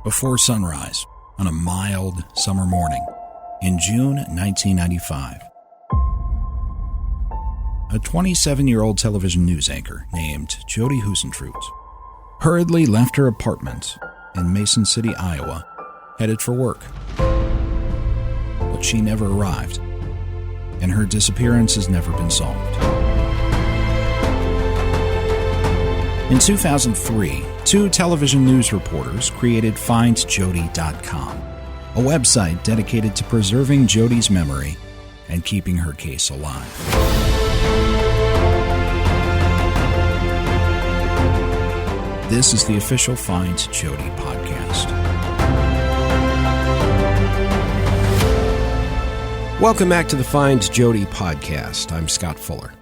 before sunrise on a mild summer morning in June 1995. A 27-year-old television news anchor named Jodi Huisentruit hurriedly left her apartment in Mason City, Iowa, headed for work. But she never arrived, and her disappearance has never been solved. In 2003, two television news reporters created FindJodi.com, a website dedicated to preserving Jodi's memory and keeping her case alive. This is the official FindJodi Podcast. Welcome back to the FindJodi Podcast. I'm Scott Fuller.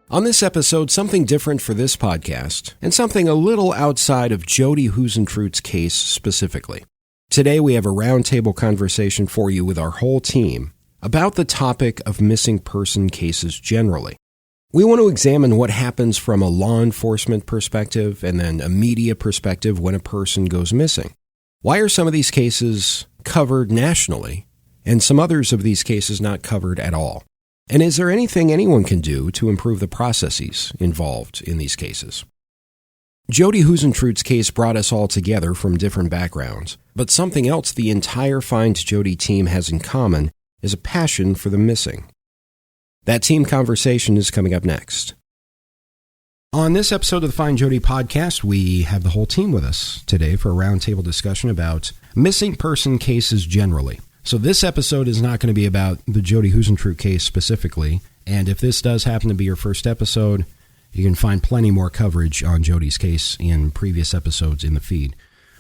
On this episode, something different for this podcast, and something a little outside of Jodi Huisentruit's case specifically. Today we have a roundtable conversation for you with our whole team about the topic of missing person cases generally. We want to examine what happens from a law enforcement perspective and then a media perspective when a person goes missing. Why are some of these cases covered nationally and some others of these cases not covered at all? And is there anything anyone can do to improve the processes involved in these cases? Jodi Huisentruit's case brought us all together from different backgrounds, but something else the entire FindJodi team has in common is a passion for the missing. That team conversation is coming up next. On this episode of the FindJodi Podcast, we have the whole team with us today for a roundtable discussion about missing person cases generally. So this episode is not going to be about the Jodi Huisentruit case specifically, and if this does happen to be your first episode, you can find plenty more coverage on Jodi's case in previous episodes in the feed.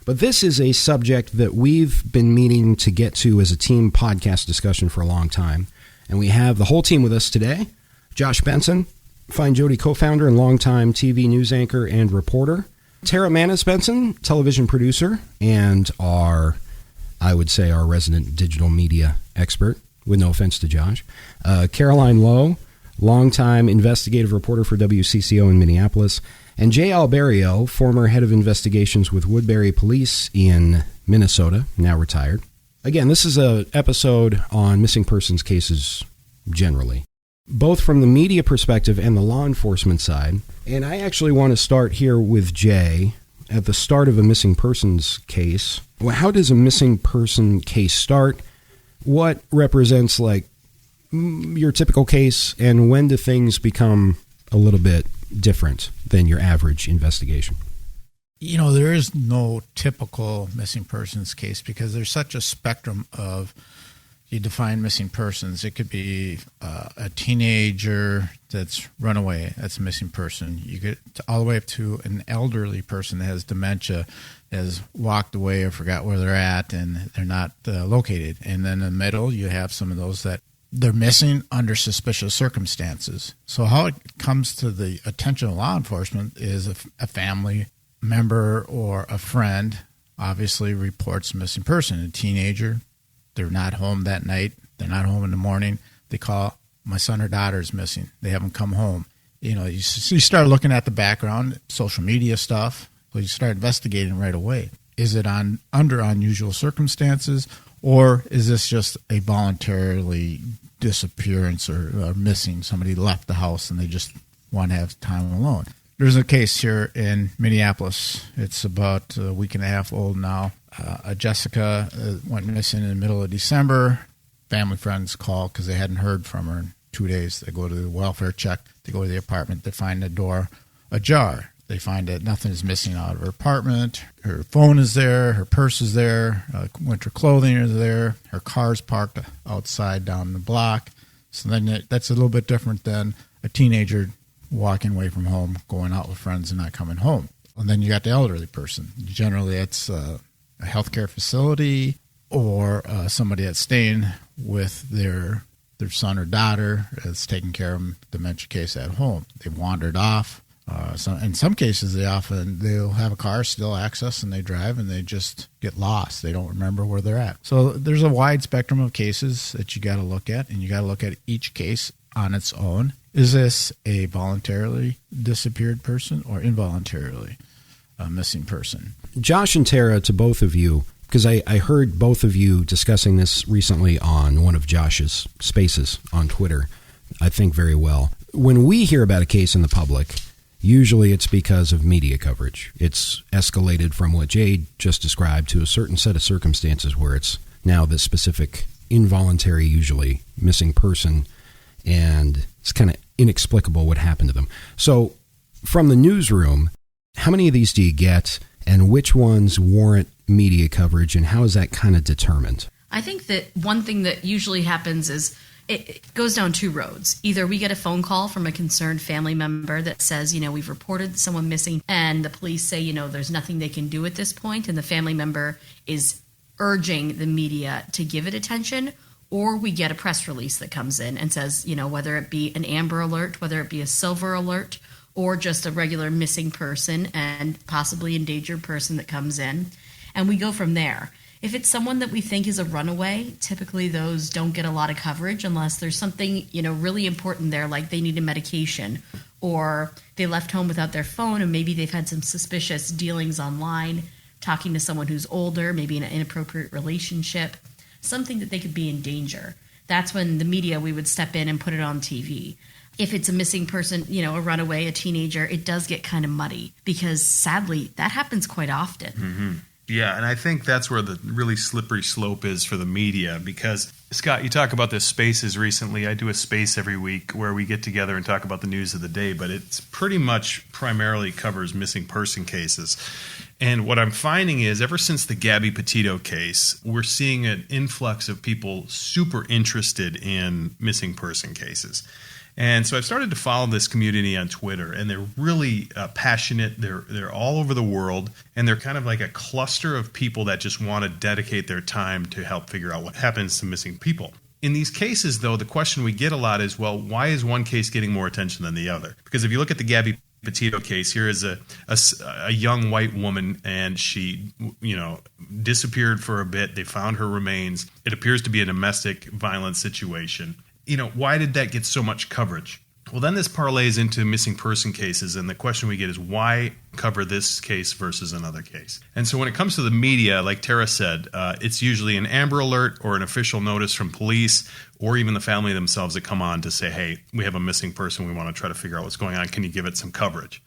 But this is a subject that we've been meaning to get to as a team podcast discussion for a long time, and we have the whole team with us today. Josh Benson, FindJodi co-founder and longtime TV news anchor and reporter. Tara Manis Benson, television producer, and our resident digital media expert, with no offense to Josh. Caroline Lowe, longtime investigative reporter for WCCO in Minneapolis. And Jay Alberio, former head of investigations with Woodbury Police in Minnesota, now retired. Again, this is an episode on missing persons cases generally, both from the media perspective and the law enforcement side. And I actually want to start here with Jay. At the start of a missing persons case, how does a missing person case start? What represents like your typical case, and when do things become a little bit different than your average investigation? You know, there is no typical missing persons case because there's such a spectrum of, you define missing persons. It could be a teenager that's run away, that's a missing person. You get all the way up to an elderly person that has dementia, has walked away or forgot where they're at, and they're not located. And then in the middle, you have some of those that they're missing under suspicious circumstances. So how it comes to the attention of law enforcement is a family member or a friend obviously reports a missing person. A teenager, they're not home that night. They're not home in the morning. They call, my son or daughter is missing. They haven't come home. You know, you start looking at the background, social media stuff. Well, you start investigating right away. Is it under unusual circumstances, or is this just a voluntarily disappearance or missing? Somebody left the house and they just want to have time alone. There's a case here in Minneapolis. It's about a week and a half old now. Jessica went missing in the middle of December. Family friends call because they hadn't heard from her in 2 days. They go to the welfare check. They go to the apartment. They find the door ajar. They find that nothing is missing out of her apartment. Her phone is there. Her purse is there. Winter clothing is there. Her car's parked outside down the block. So then that's a little bit different than a teenager walking away from home, going out with friends and not coming home. And then you got the elderly person. Generally, it's a healthcare facility or somebody that's staying with their son or daughter that's taking care of dementia case at home. They wandered off. So in some cases, they'll have a car, still access, and they drive, and they just get lost. They don't remember where they're at. So there's a wide spectrum of cases that you got to look at, and you got to look at each case on its own. Is this a voluntarily disappeared person or involuntarily? a missing person. Josh and Tara, to both of you, because I heard both of you discussing this recently on one of Josh's spaces on Twitter, I think very well. When we hear about a case in the public, usually it's because of media coverage. It's escalated from what Jade just described to a certain set of circumstances where it's now this specific involuntary, usually missing person, and it's kind of inexplicable what happened to them. So from the newsroom, how many of these do you get, and which ones warrant media coverage, and how is that kind of determined? I think that one thing that usually happens is it goes down two roads. Either we get a phone call from a concerned family member that says, we've reported someone missing, and the police say, there's nothing they can do at this point, and the family member is urging the media to give it attention, or we get a press release that comes in and says, whether it be an Amber Alert, whether it be a Silver Alert, or just a regular missing person and possibly endangered person that comes in, and we go from there. If it's someone that we think is a runaway, typically those don't get a lot of coverage unless there's something, really important there, like they need a medication, or they left home without their phone, and maybe they've had some suspicious dealings online, talking to someone who's older, maybe in an inappropriate relationship, something that they could be in danger. That's when the media, we would step in and put it on TV. If it's a missing person, a runaway, a teenager, it does get kind of muddy because sadly that happens quite often. Mm-hmm. Yeah, and I think that's where the really slippery slope is for the media because, Scott, you talk about this spaces recently. I do a space every week where we get together and talk about the news of the day, but it's pretty much primarily covers missing person cases. And what I'm finding is ever since the Gabby Petito case, we're seeing an influx of people super interested in missing person cases. And so I've started to follow this community on Twitter, and they're really passionate. They're all over the world, and they're kind of like a cluster of people that just want to dedicate their time to help figure out what happens to missing people. In these cases, though, the question we get a lot is, well, why is one case getting more attention than the other? Because if you look at the Gabby Petito case, here is a young white woman, and she, disappeared for a bit. They found her remains. It appears to be a domestic violence situation. Why did that get so much coverage? Well, then this parlays into missing person cases, and the question we get is why cover this case versus another case? And so when it comes to the media, like Tara said, it's usually an Amber Alert or an official notice from police or even the family themselves that come on to say, hey, we have a missing person. We want to try to figure out what's going on. Can you give it some coverage?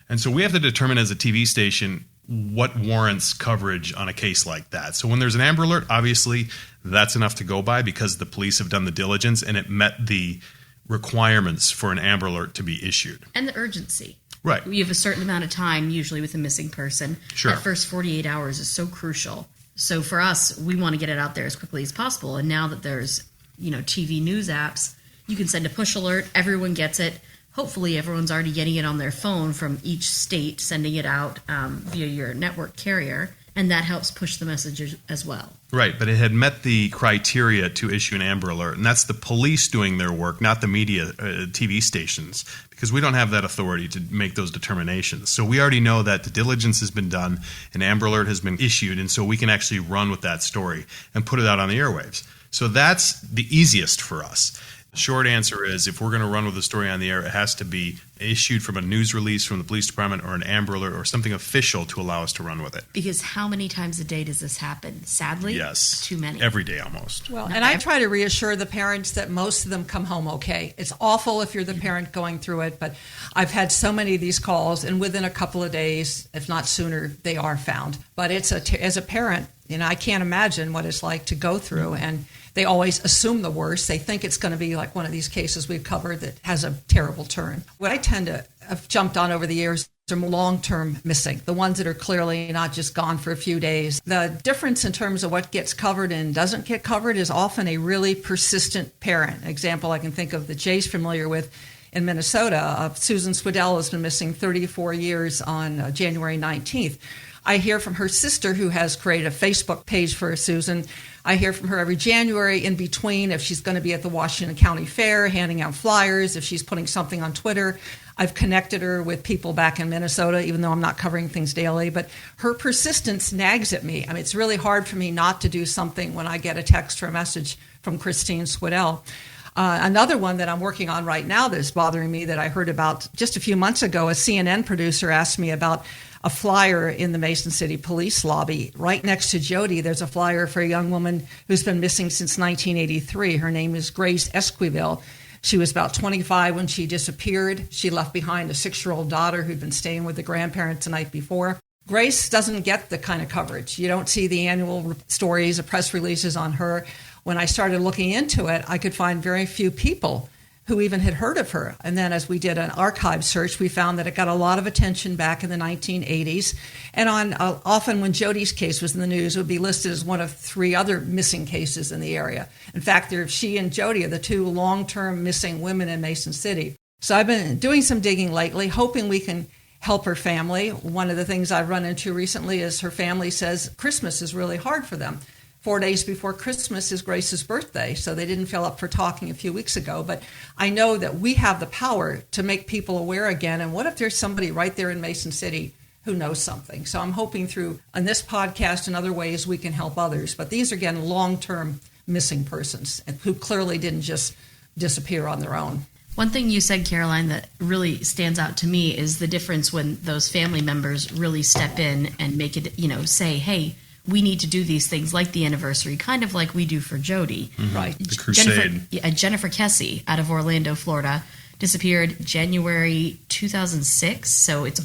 And so we have to determine as a TV station what warrants coverage on a case like that. So when there's an Amber Alert, obviously that's enough to go by because the police have done the diligence and it met the requirements for an Amber Alert to be issued. And the urgency. Right. We have a certain amount of time usually with a missing person. Sure. That first 48 hours is so crucial. So for us, we want to get it out there as quickly as possible. And now that there's, TV news apps, you can send a push alert. Everyone gets it. Hopefully everyone's already getting it on their phone from each state, sending it out via your network carrier, and that helps push the message as well. Right, but it had met the criteria to issue an Amber Alert, and that's the police doing their work, not the media, TV stations, because we don't have that authority to make those determinations. So we already know that the diligence has been done, an Amber Alert has been issued, and so we can actually run with that story and put it out on the airwaves. So that's the easiest for us. The short answer is if we're going to run with the story on the air, it has to be issued from a news release from the police department or an Amber Alert or something official to allow us to run with it. Because how many times a day does this happen? Sadly, yes, too many. Every day almost. Well, and I try to reassure the parents that most of them come home okay. It's awful if you're the parent going through it, but I've had so many of these calls, and within a couple of days, if not sooner, they are found. But as a parent, I can't imagine what it's like to go through, and they always assume the worst. They think it's going to be like one of these cases we've covered that has a terrible turn. What I tend to have jumped on over the years are long-term missing, the ones that are clearly not just gone for a few days. The difference in terms of what gets covered and doesn't get covered is often a really persistent parent. An example I can think of that Jay's familiar with in Minnesota, Susan Swedell has been missing 34 years on January 19th. I hear from her sister who has created a Facebook page for Susan. I hear from her every January in between if she's going to be at the Washington County Fair handing out flyers, if she's putting something on Twitter. I've connected her with people back in Minnesota, even though I'm not covering things daily. But her persistence nags at me. I mean, it's really hard for me not to do something when I get a text or a message from Christine Swedell. Another one that I'm working on right now that is bothering me that I heard about just a few months ago, a CNN producer asked me about a flyer in the Mason City Police lobby. Right next to Jodi, there's a flyer for a young woman who's been missing since 1983. Her name is Grace Esquivel. She was about 25 when she disappeared. She left behind a 6-year-old daughter who'd been staying with the grandparents the night before. Grace doesn't get the kind of coverage. You don't see the annual stories or press releases on her. When I started looking into it, I could find very few people who even had heard of her. And then as we did an archive search, we found that it got a lot of attention back in the 1980s. And often when Jodi's case was in the news, it would be listed as one of 3 other missing cases in the area. In fact, she and Jodi are the 2 long-term missing women in Mason City. So I've been doing some digging lately, hoping we can help her family. One of the things I've run into recently is her family says Christmas is really hard for them. 4 days before Christmas is Grace's birthday, so they didn't feel up for talking a few weeks ago. But I know that we have the power to make people aware again. And what if there's somebody right there in Mason City who knows something? So I'm hoping through on this podcast and other ways we can help others. But these are, again, long-term missing persons who clearly didn't just disappear on their own. One thing you said, Caroline, that really stands out to me is the difference when those family members really step in and make it, say, hey, we need to do these things like the anniversary, kind of like we do for Jodi. Mm-hmm. Right. The crusade. Jennifer Kessie out of Orlando, Florida, disappeared January 2006. So it's,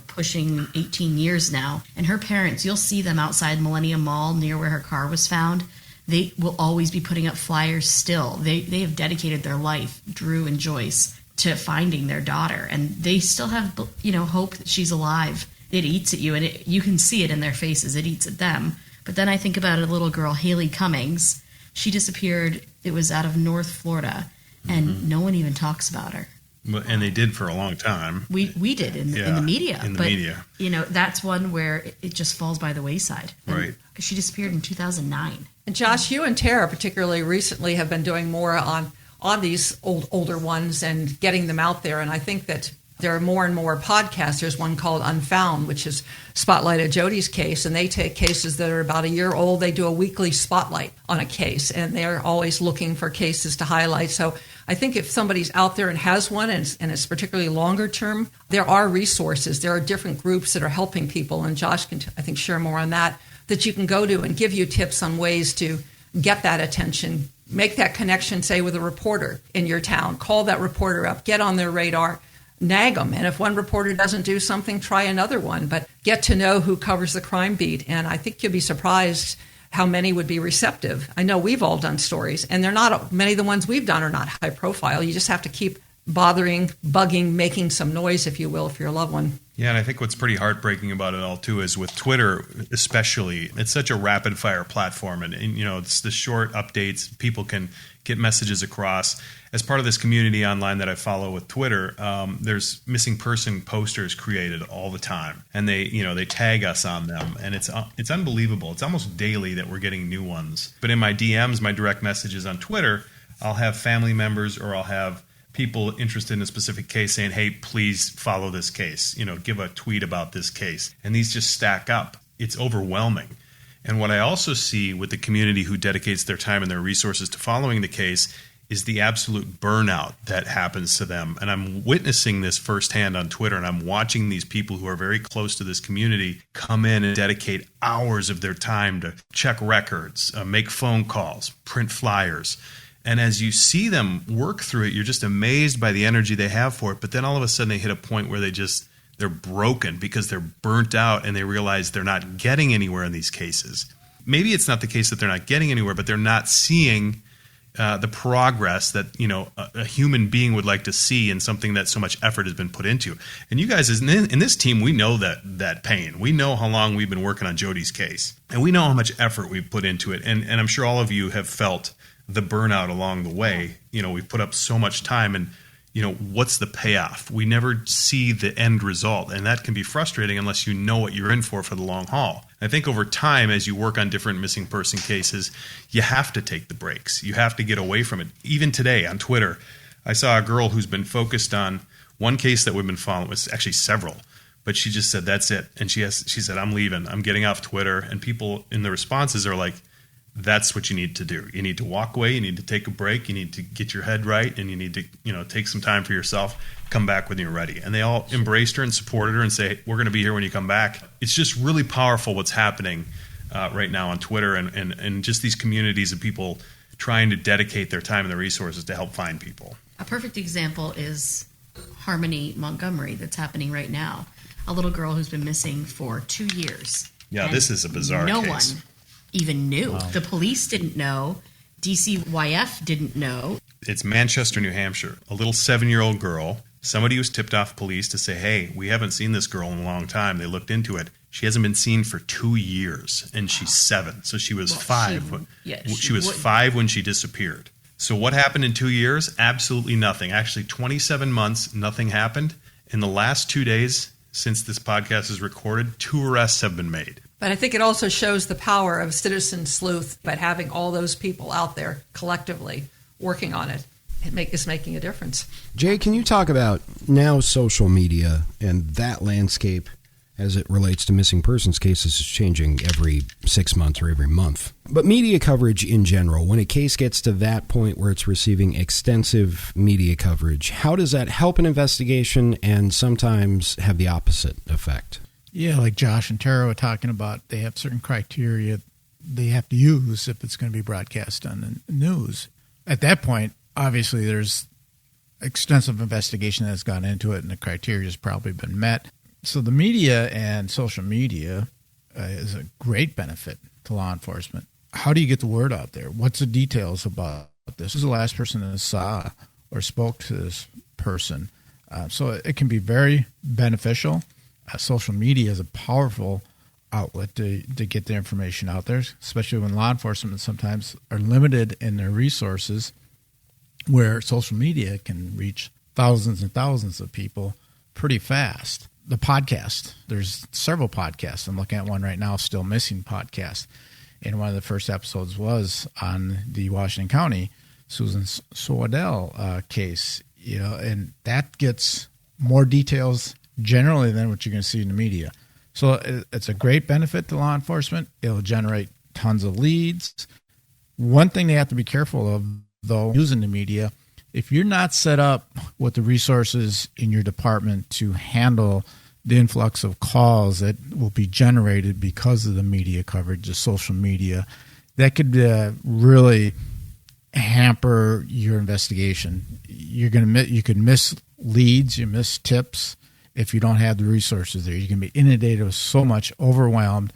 pushing 18 years now. And her parents, you'll see them outside Millennium Mall near where her car was found. They will always be putting up flyers still. They have dedicated their life, Drew and Joyce, to finding their daughter. And they still have, hope that she's alive. It eats at you, and you can see it in their faces. It eats at them. But then I think about a little girl, Haley Cummings. She disappeared. It was out of North Florida, and no one even talks about her. And they did for a long time. We did in the media. In the media. That's one where it just falls by the wayside. Right. Because she disappeared in 2009. And Josh, you and Tara particularly recently have been doing more on these older ones and getting them out there. And I think that there are more and more podcasts. There's one called Unfound, which is spotlighted Jodi's case, and they take cases that are about a year old. They do a weekly spotlight on a case, and they're always looking for cases to highlight. So I think if somebody's out there and has one, and it's particularly longer term, there are resources. There are different groups that are helping people, and Josh can, I think, share more on that you can go to and give you tips on ways to get that attention, make that connection, say, with a reporter in your town. Call that reporter up, get on their radar, nag them. And if one reporter doesn't do something, try another one. But get to know who covers the crime beat. And I think you'll be surprised how many would be receptive. I know we've all done stories, and they're not, many of the ones we've done are not high profile. You just have to keep bothering, bugging, making some noise, if you will, if you're a loved one. Yeah, and I think what's pretty heartbreaking about it all, too, is with Twitter especially, it's such a rapid-fire platform. And it's the short updates. People can get messages across. As part of this community online that I follow with Twitter, there's missing person posters created all the time. And they tag us on them. And it's unbelievable. It's almost daily that we're getting new ones. But in my DMs, my direct messages on Twitter, I'll have family members or I'll have people interested in a specific case saying, hey, please follow this case, give a tweet about this case. And these just stack up. It's overwhelming. And what I also see with the community who dedicates their time and their resources to following the case is the absolute burnout that happens to them. And I'm witnessing this firsthand on Twitter, and I'm watching these people who are very close to this community come in and dedicate hours of their time to check records, make phone calls, print flyers. And as you see them work through it, you're just amazed by the energy they have for it. But then all of a sudden they hit a point where they're broken because they're burnt out and they realize they're not getting anywhere in these cases. Maybe it's not the case that they're not getting anywhere, but they're not seeing the progress that a human being would like to see in something that so much effort has been put into. And you guys, in this team, we know that pain. We know how long we've been working on Jodi's case, and we know how much effort we've put into it. And I'm sure all of you have felt the burnout along the way. We've put up so much time, and what's the payoff? We never see the end result, and that can be frustrating unless you know what you're in for the long haul. I think over time, as you work on different missing person cases, you have to take the breaks. You have to get away from it. Even today on Twitter, I saw a girl who's been focused on one case that we've been following. It's actually several, but she just said, that's it. And she said, I'm leaving. I'm getting off Twitter. And people in the responses are like, that's what you need to do. You need to walk away. You need to take a break. You need to get your head right, and you need to, take some time for yourself. Come back when you're ready. And they all embraced her and supported her and say, we're going to be here when you come back. It's just really powerful what's happening right now on Twitter and just these communities of people trying to dedicate their time and their resources to help find people. A perfect example is Harmony Montgomery that's happening right now. A little girl who's been missing for 2 years. Yeah, this is a bizarre case. No one even knew. Wow. The police didn't know. DCYF didn't know. It's Manchester, New Hampshire. A little 7-year-old girl. Somebody was tipped off police to say, hey, we haven't seen this girl in a long time. They looked into it. She hasn't been seen for 2 years, and she's 7. So she was 5. She was 5 when she disappeared. So what happened in 2 years? Absolutely nothing. Actually, 27 months, nothing happened. In the last 2 days since this podcast is recorded, 2 arrests have been made. But I think it also shows the power of citizen sleuth, but having all those people out there collectively working on it. Is making a difference. Jay, can you talk about now social media and that landscape as it relates to missing persons cases is changing every 6 months or every month. But media coverage in general, when a case gets to that point where it's receiving extensive media coverage, how does that help an investigation and sometimes have the opposite effect? Yeah, like Josh and Tara were talking about, they have certain criteria they have to use if it's going to be broadcast on the news. At that point, obviously, there's extensive investigation that's gone into it, and the criteria has probably been met. So the media and social media is a great benefit to law enforcement. How do you get the word out there? What's the details about this? Who's the last person that saw or spoke to this person? So it can be very beneficial. Social media is a powerful outlet to get the information out there, especially when law enforcement sometimes are limited in their resources, where social media can reach thousands and thousands of people pretty fast. The podcast, there's several podcasts. I'm looking at one right now, Still Missing podcast. And one of the first episodes was on the Washington County Susan Swardell case, and that gets more details generally than what you're going to see in the media. So it's a great benefit to law enforcement. It'll generate tons of leads. One thing they have to be careful of, though, using the media, if you're not set up with the resources in your department to handle the influx of calls that will be generated because of the media coverage, the social media, that could really hamper your investigation. You could miss leads, you miss tips if you don't have the resources there. You can be inundated with so much, overwhelmed,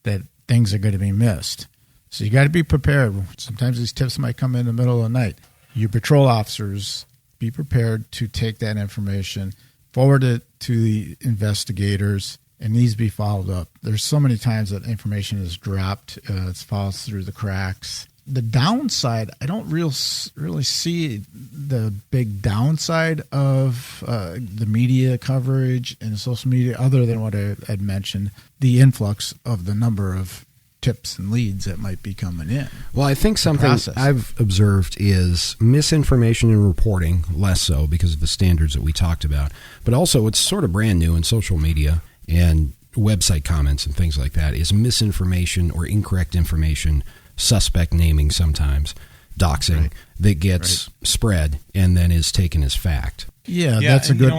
that things are going to be missed. So you got to be prepared. Sometimes these tips might come in the middle of the night. Your patrol officers, be prepared to take that information, forward it to the investigators. It needs to be followed up. There's so many times that information is dropped. It falls through the cracks. The downside, I don't really see the big downside of the media coverage and social media, other than what I had mentioned, the influx of the number of tips and leads that might be coming in. Well, I think something I've observed is misinformation in reporting, less so because of the standards that we talked about, but also it's sort of brand new in social media and website comments and things like that, is misinformation or incorrect information, suspect naming sometimes, doxing, right, that gets spread and then is taken as fact. Yeah, that's a good...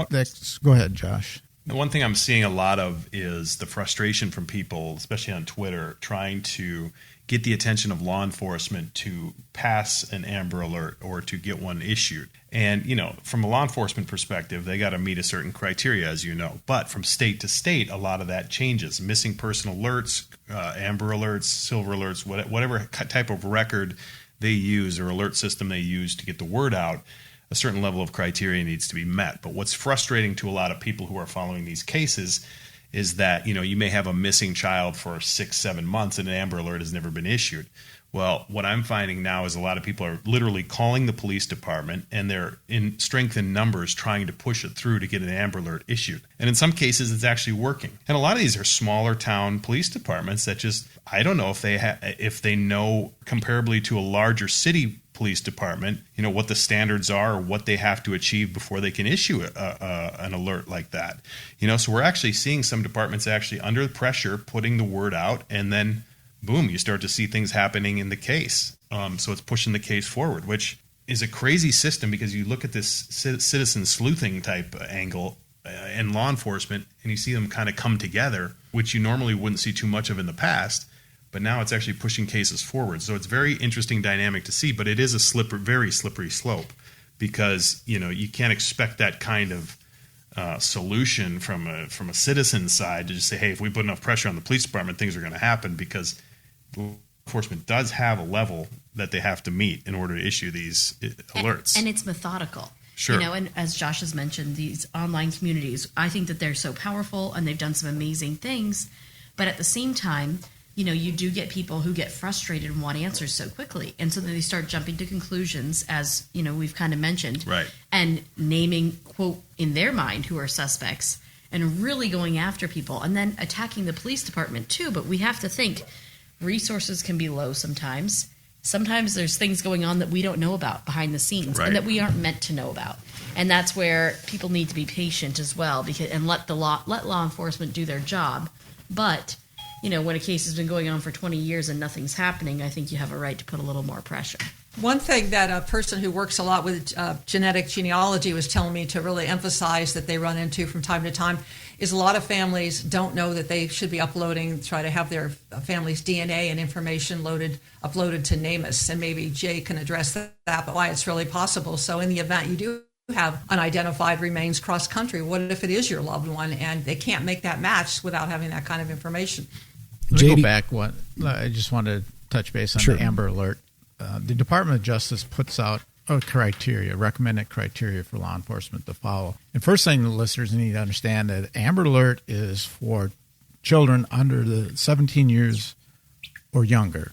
Go ahead, Josh. The one thing I'm seeing a lot of is the frustration from people, especially on Twitter, trying to get the attention of law enforcement to pass an Amber Alert or to get one issued. And, from a law enforcement perspective, they got to meet a certain criteria, as you know. But from state to state, a lot of that changes. Missing person alerts, Amber Alerts, Silver Alerts, whatever type of record they use or alert system they use to get the word out, a certain level of criteria needs to be met. But what's frustrating to a lot of people who are following these cases is that, you may have a missing child for 6-7 months and an Amber Alert has never been issued. Well, what I'm finding now is a lot of people are literally calling the police department, and they're in strength in numbers trying to push it through to get an Amber Alert issued. And in some cases, it's actually working. And a lot of these are smaller town police departments that just, I don't know if they know comparably to a larger city police department, what the standards are or what they have to achieve before they can issue an alert like that. So we're actually seeing some departments actually under pressure putting the word out and then boom, you start to see things happening in the case. So it's pushing the case forward, which is a crazy system because you look at this citizen sleuthing type angle in law enforcement and you see them kind of come together, which you normally wouldn't see too much of in the past. But now it's actually pushing cases forward. So it's very interesting dynamic to see, but it is a very slippery slope because, you can't expect that kind of solution from a citizen side to just say, hey, if we put enough pressure on the police department, things are going to happen, because law enforcement does have a level that they have to meet in order to issue these alerts. And it's methodical. Sure. And as Josh has mentioned, these online communities, I think that they're so powerful and they've done some amazing things. But at the same time, you do get people who get frustrated and want answers so quickly. And so then they start jumping to conclusions, as, we've kind of mentioned. Right. And naming, quote, in their mind, who are suspects, and really going after people. And then attacking the police department, too. But we have to think resources can be low sometimes. Sometimes there's things going on that we don't know about behind the scenes, right, and that we aren't meant to know about. And that's where people need to be patient as well, and let law enforcement do their job. But when a case has been going on for 20 years and nothing's happening, I think you have a right to put a little more pressure. One thing that a person who works a lot with genetic genealogy was telling me to really emphasize that they run into from time to time is a lot of families don't know that they should be try to have their family's DNA and information uploaded to NamUS. And maybe Jay can address that, but why it's really possible. So in the event you do have unidentified remains cross-country, what if it is your loved one and they can't make that match without having that kind of information? Let me go back. I just want to touch base on the Amber Alert. The Department of Justice puts out recommended criteria for law enforcement to follow. And first thing the listeners need to understand that Amber Alert is for children under the 17 years or younger.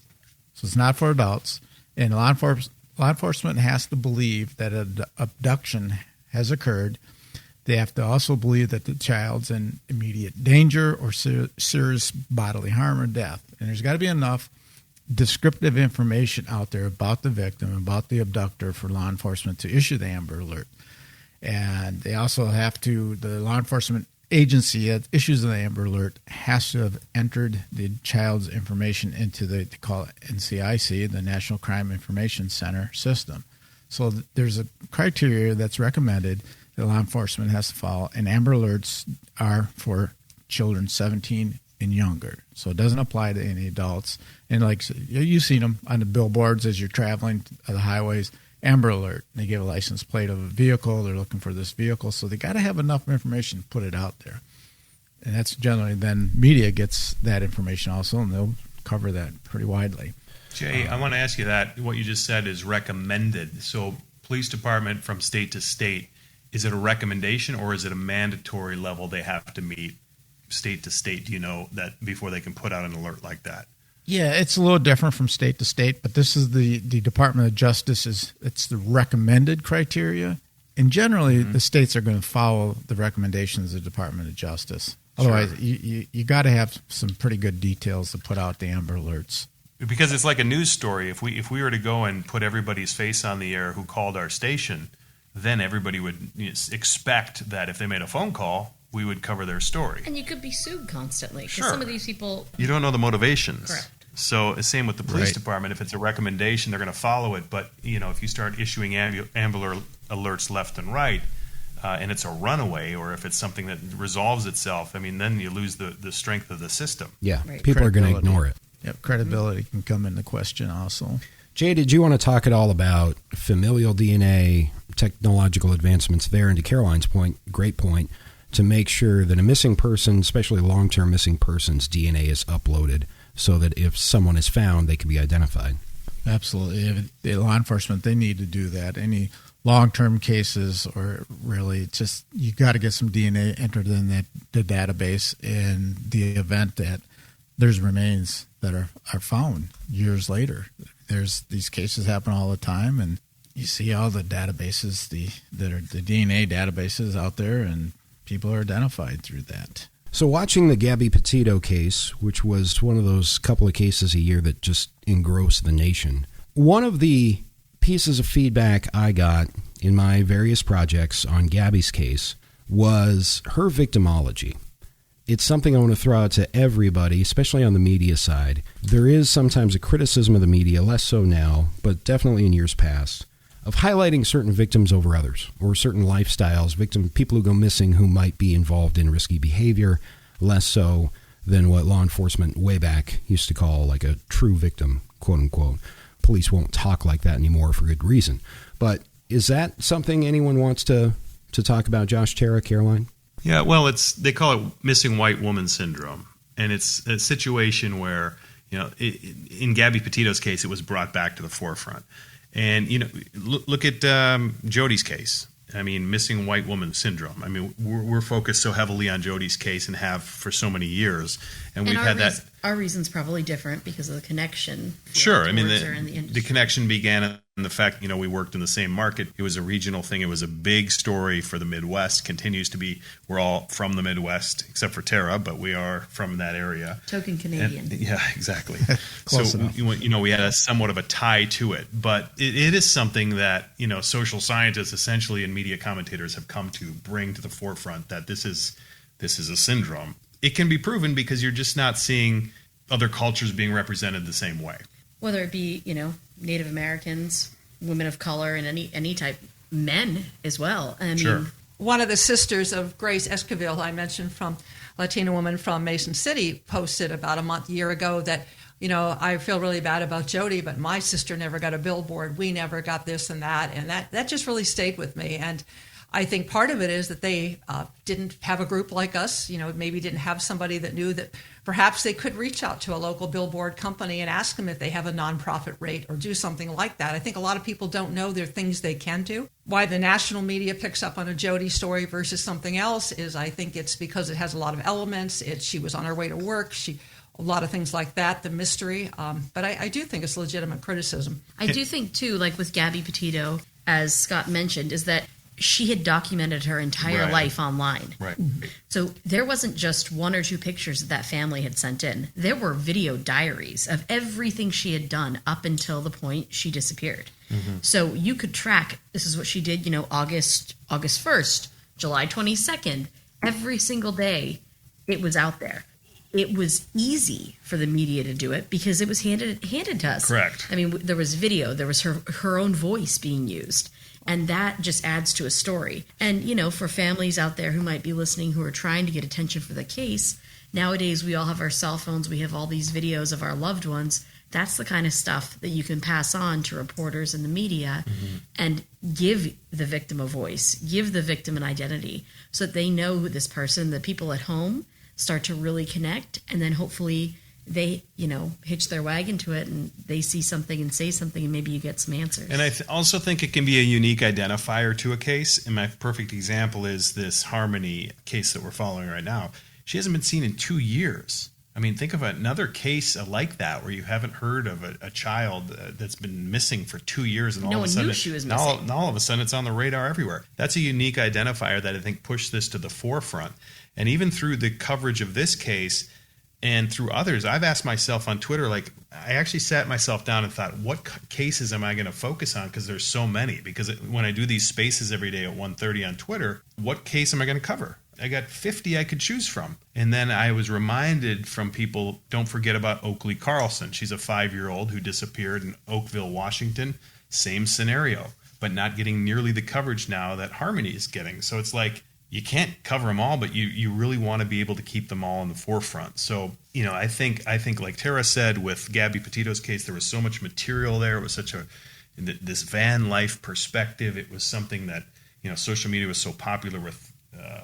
So it's not for adults. And law enforcement has to believe that an abduction has occurred. They have to also believe that the child's in immediate danger or serious bodily harm or death. And there's got to be enough descriptive information out there about the victim, about the abductor, for law enforcement to issue the Amber Alert. And they also have to, the law enforcement agency that issues the Amber Alert has to have entered the child's information into they call it NCIC, the National Crime Information Center system. So there's a criteria that's recommended that law enforcement has to follow, and Amber Alerts are for children 17 and younger. So it doesn't apply to any adults. And like you've seen them on the billboards as you're traveling the highways, Amber Alert. They give a license plate of a vehicle. They're looking for this vehicle. So they got to have enough information to put it out there. And that's generally then media gets that information also, and they'll cover that pretty widely. Jay, I want to ask you that. What you just said is recommended. So police department from state to state, is it a recommendation or is it a mandatory level they have to meet state to state? Do you know that before they can put out an alert like that? Yeah, it's a little different from state to state, but this is the Department of Justice it's the recommended criteria. And generally, the states are going to follow the recommendations of the Department of Justice. Otherwise, sure, you got to have some pretty good details to put out the Amber Alerts. Because it's like a news story. If we were to go and put everybody's face on the air who called our station, then everybody would expect that if they made a phone call, we would cover their story. And you could be sued constantly. Because Sure. some of these people... You don't know the motivations. Correct. So same with the police Right. department. If it's a recommendation, they're going to follow it. But, if you start issuing Amber Alerts left and right, and it's a runaway, or if it's something that resolves itself, then you lose the strength of the system. Yeah, Right. people are going to Credibility. ignore it. Yep, credibility can come into question also. Jay, did you want to talk at all about familial DNA, technological advancements there? And to Caroline's point, great point, to make sure that a missing person, especially long-term missing person's DNA is uploaded so that if someone is found, they can be identified. Absolutely. The law enforcement, they need to do that. Any long-term cases, or really just you got to get some DNA entered in the database in the event that there's remains that are found years later. There's these cases happen all the time, and you see all the databases, the DNA databases out there, and people are identified through that. So watching the Gabby Petito case, which was one of those couple of cases a year that just engrossed the nation, one of the pieces of feedback I got in my various projects on Gabby's case was her victimology. it's something I want to throw out to everybody, especially on the media side. There is sometimes a criticism of the media, less so now, but definitely in years past, of highlighting certain victims over others, or certain lifestyles, people who go missing who might be involved in risky behavior, less so than what law enforcement way back used to call like a true victim, quote unquote. Police won't talk like that anymore for good reason. But is that something anyone wants to talk about, Josh, Tara, Caroline? Yeah, well, they call it missing white woman syndrome. And it's a situation where, in Gabby Petito's case, it was brought back to the forefront. And, look at Jodi's case. I mean, missing white woman syndrome. I mean, we're focused so heavily on Jodi's case and have for so many years. And we've had that. Our reason's probably different because of the connection. Sure. I mean, the connection began in the fact, we worked in the same market. It was a regional thing. It was a big story for the Midwest. Continues to be. We're all from the Midwest, except for Tara, but we are from that area. Token Canadian. Yeah, exactly. Close enough. We had somewhat of a tie to it. But it is something that, social scientists essentially and media commentators have come to bring to the forefront that this is a syndrome. It can be proven because you're just not seeing other cultures being represented the same way. Whether it be, Native Americans, women of color, and any type, men as well. I mean, sure. One of the sisters of Grace Esquivel, I mentioned, from Latina woman from Mason City, posted about a year ago that, I feel really bad about Jodi, but my sister never got a billboard. We never got this and that. And that just really stayed with me. And I think part of it is that they didn't have a group like us, maybe didn't have somebody that knew that perhaps they could reach out to a local billboard company and ask them if they have a nonprofit rate or do something like that. I think a lot of people don't know there are things they can do. Why the national media picks up on a Jodi story versus something else is I think it's because it has a lot of elements. She was on her way to work. A lot of things like that, the mystery. But I do think it's legitimate criticism. I do think, too, like with Gabby Petito, as Scott mentioned, is that she had documented her entire life online. Right. So there wasn't just one or two pictures that family had sent in. There were video diaries of everything she had done up until the point she disappeared. Mm-hmm. So you could track, this is what she did, August 1st, July 22nd, every single day it was out there. It was easy for the media to do it because it was handed to us. Correct. I mean, there was video, there was her own voice being used. And that just adds to a story. And, for families out there who might be listening who are trying to get attention for the case, nowadays we all have our cell phones. We have all these videos of our loved ones. That's the kind of stuff that you can pass on to reporters and the media and give the victim a voice, give the victim an identity so that they know who this person, the people at home, start to really connect. And then hopefully they, hitch their wagon to it and they see something and say something and maybe you get some answers. And I also think it can be a unique identifier to a case. And my perfect example is this Harmony case that we're following right now. She hasn't been seen in 2 years. I mean, think of another case like that where you haven't heard of a child that's been missing for 2 years and all no of a one sudden knew she was missing. Now all of a sudden it's on the radar everywhere. That's a unique identifier that I think pushed this to the forefront. And even through the coverage of this case, and through others, I've asked myself on Twitter, I actually sat myself down and thought, what cases am I going to focus on? Because there's so many. Because when I do these spaces every day at 1:30 on Twitter, what case am I going to cover? I got 50 I could choose from. And then I was reminded from people, don't forget about Oakley Carlson. She's a 5-year-old who disappeared in Oakville, Washington. Same scenario, but not getting nearly the coverage now that Harmony is getting. So it's like, you can't cover them all, but you really want to be able to keep them all in the forefront. So, I think like Tara said, with Gabby Petito's case, there was so much material there. It was such this van life perspective. It was something that, social media was so popular with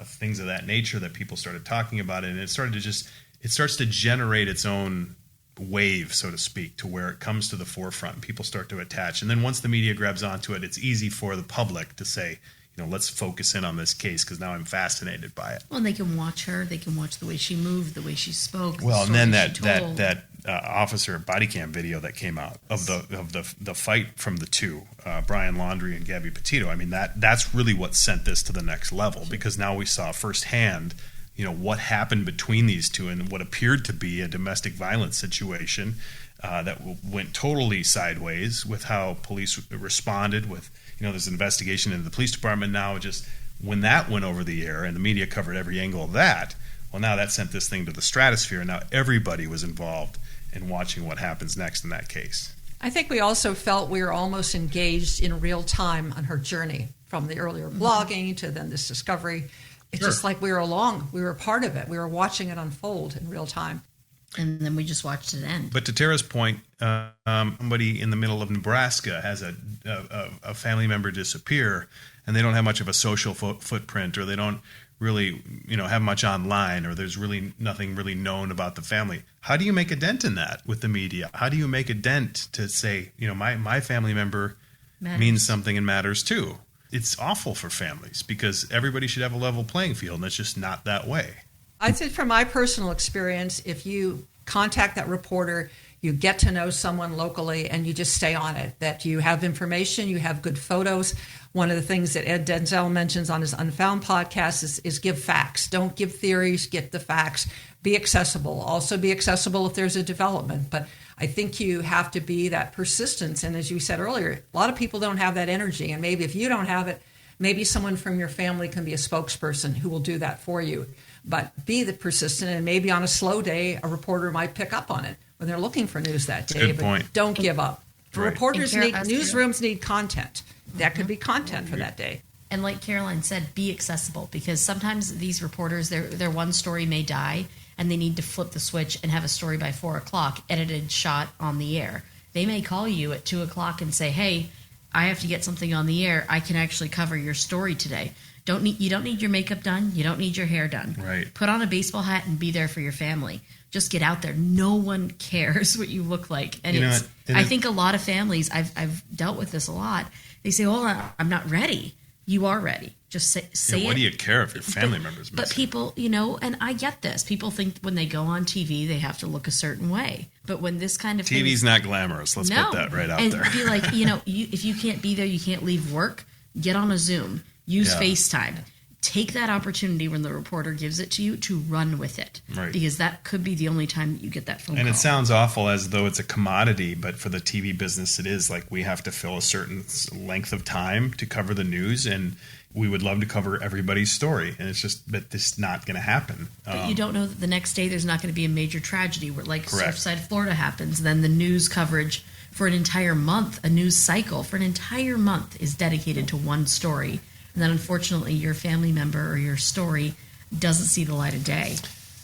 things of that nature that people started talking about it. And it starts to generate its own wave, so to speak, to where it comes to the forefront. People start to attach. And then once the media grabs onto it, it's easy for the public to say, let's focus in on this case because now I'm fascinated by it. Well, and they can watch her. They can watch the way she moved, the way she spoke. Well, and then that officer body cam video that came out of the fight from the two, Brian Laundrie and Gabby Petito. I mean, that's really what sent this to the next level because now we saw firsthand, what happened between these two and what appeared to be a domestic violence situation that went totally sideways with how police responded with. There's an investigation into the police department now. Just when that went over the air and the media covered every angle of that, Well, now that sent this thing to the stratosphere, and now everybody was involved in watching what happens next in that case. I think we also felt we were almost engaged in real time on her journey, from the earlier blogging to then this discovery. It's just like we were along. We were a part of it. We were watching it unfold in real time. And then we just watched it end. But to Tara's point, somebody in the middle of Nebraska has a family member disappear, and they don't have much of a social footprint, or they don't really, have much online, or there's really nothing really known about the family. How do you make a dent in that with the media? How do you make a dent to say, my family member means something and matters too? It's awful for families because everybody should have a level playing field, and it's just not that way. I'd say from my personal experience, if you contact that reporter, you get to know someone locally, and you just stay on it, that you have information, you have good photos. One of the things that Ed Denzel mentions on his Unfound podcast is give facts. Don't give theories, get the facts. Be accessible. Also be accessible if there's a development. But I think you have to be that persistence. And as you said earlier, a lot of people don't have that energy. And maybe if you don't have it, maybe someone from your family can be a spokesperson who will do that for you. But be the persistent, and maybe on a slow day, a reporter might pick up on it when they're looking for news that day. Good point. But don't give up. Right. Reporters newsrooms need content. That could be content for that day. And like Caroline said, be accessible, because sometimes these reporters, their one story may die, and they need to flip the switch and have a story by 4:00, edited, shot on the air. They may call you at 2:00 and say, "Hey, I have to get something on the air. I can actually cover your story today." You don't need your makeup done. You don't need your hair done. Right. Put on a baseball hat and be there for your family. Just get out there. No one cares what you look like. And I think a lot of families, I've dealt with this a lot. They say, "Oh, I'm not ready." You are ready. Just say it. What do you care if your family member's missing? But people, and I get this. People think when they go on TV, they have to look a certain way. But when this kind of TV's not glamorous. Let's put that right out there. And be like, if you can't be there, you can't leave work, get on a Zoom. Use FaceTime. Take that opportunity when the reporter gives it to you to run with it. Right. Because that could be the only time that you get that phone call. And it sounds awful as though it's a commodity, but for the TV business it is. Like, we have to fill a certain length of time to cover the news, and we would love to cover everybody's story. And it's just that this is not going to happen. But you don't know that the next day there's not going to be a major tragedy where, like, Surfside, Florida happens. Then the news coverage for an entire month, a news cycle for an entire month, is dedicated to one story. And then, unfortunately, your family member or your story doesn't see the light of day.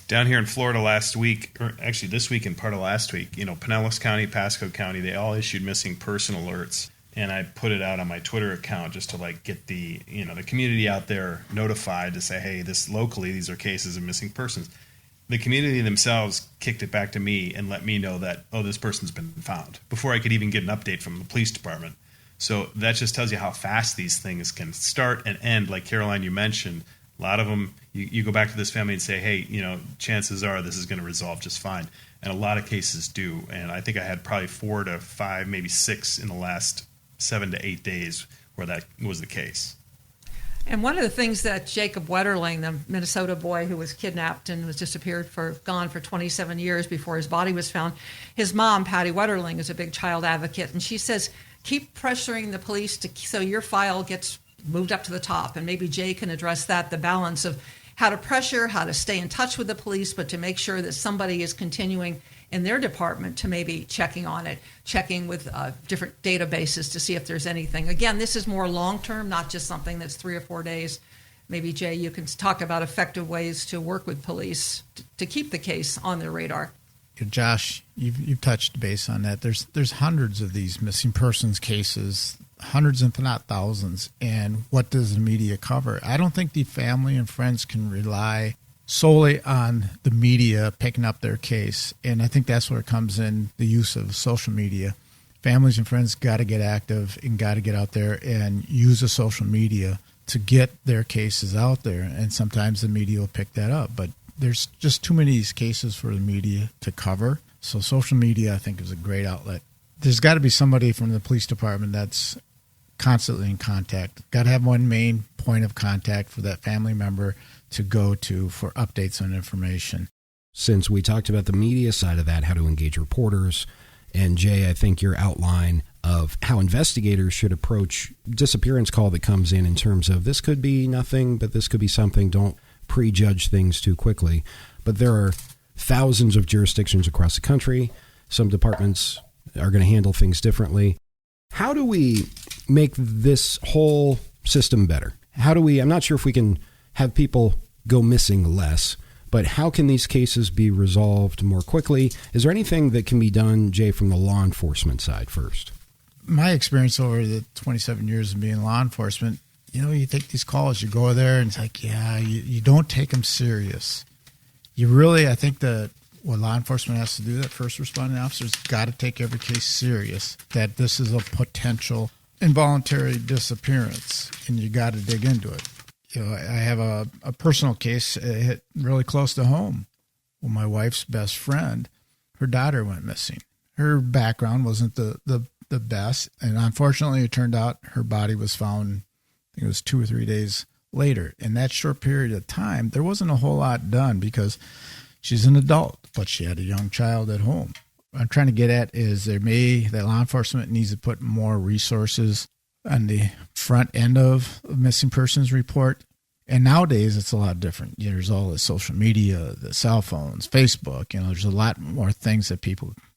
Down here in Florida last week, or actually this week and part of last week, Pinellas County, Pasco County, they all issued missing person alerts. And I put it out on my Twitter account just to get the the community out there notified to say, hey, these are cases of missing persons. The community themselves kicked it back to me and let me know that, this person's been found, before I could even get an update from the police department. So that just tells you how fast these things can start and end. Like Caroline, you mentioned, a lot of them, you go back to this family and say, hey, chances are this is going to resolve just fine. And a lot of cases do. And I think I had probably 4 to 5, maybe 6 in the last 7 to 8 days where that was the case. And one of the things that Jacob Wetterling, the Minnesota boy who was kidnapped and was gone for 27 years before his body was found, his mom, Patty Wetterling, is a big child advocate. And she says, keep pressuring the police so your file gets moved up to the top. And maybe Jay can address that, the balance of how to pressure, how to stay in touch with the police, but to make sure that somebody is continuing in their department to maybe checking on it, checking with different databases to see if there's anything. Again, this is more long-term, not just something that's 3 or 4 days. Maybe, Jay, you can talk about effective ways to work with police to keep the case on their radar. Josh, you've touched base on that. There's hundreds of these missing persons cases, hundreds if not thousands. And what does the media cover? I don't think the family and friends can rely solely on the media picking up their case. And I think that's where it comes in, the use of social media. Families and friends got to get active and got to get out there and use the social media to get their cases out there. And sometimes the media will pick that up. But there's just too many of these cases for the media to cover. So social media, I think, is a great outlet. There's got to be somebody from the police department that's constantly in contact. Got to have one main point of contact for that family member to go to for updates on information. Since we talked about the media side of that, how to engage reporters, and Jay, I think your outline of how investigators should approach disappearance call that comes in terms of this could be nothing, but this could be something. Don't prejudge things too quickly. But there are thousands of jurisdictions across the country. Some departments are going to handle things differently. How do we make this whole system better? I'm not sure if we can have people go missing less, but how can these cases be resolved more quickly? Is there anything that can be done, Jay, from the law enforcement side first? My experience over the 27 years of being law enforcement, you take these calls, you go there, and it's like, you don't take them serious. I think that what law enforcement has to do, that first responding officers got to take every case serious, that this is a potential involuntary disappearance, and you got to dig into it. I have a personal case hit really close to home. Well, my wife's best friend, her daughter went missing. Her background wasn't the best, and unfortunately it turned out her body was found, I think it was 2 or 3 days later. In that short period of time, there wasn't a whole lot done because she's an adult, but she had a young child at home. What I'm trying to get at is that law enforcement needs to put more resources on the front end of a missing persons report. And nowadays it's a lot different. There's all the social media, the cell phones, Facebook, there's a lot more things that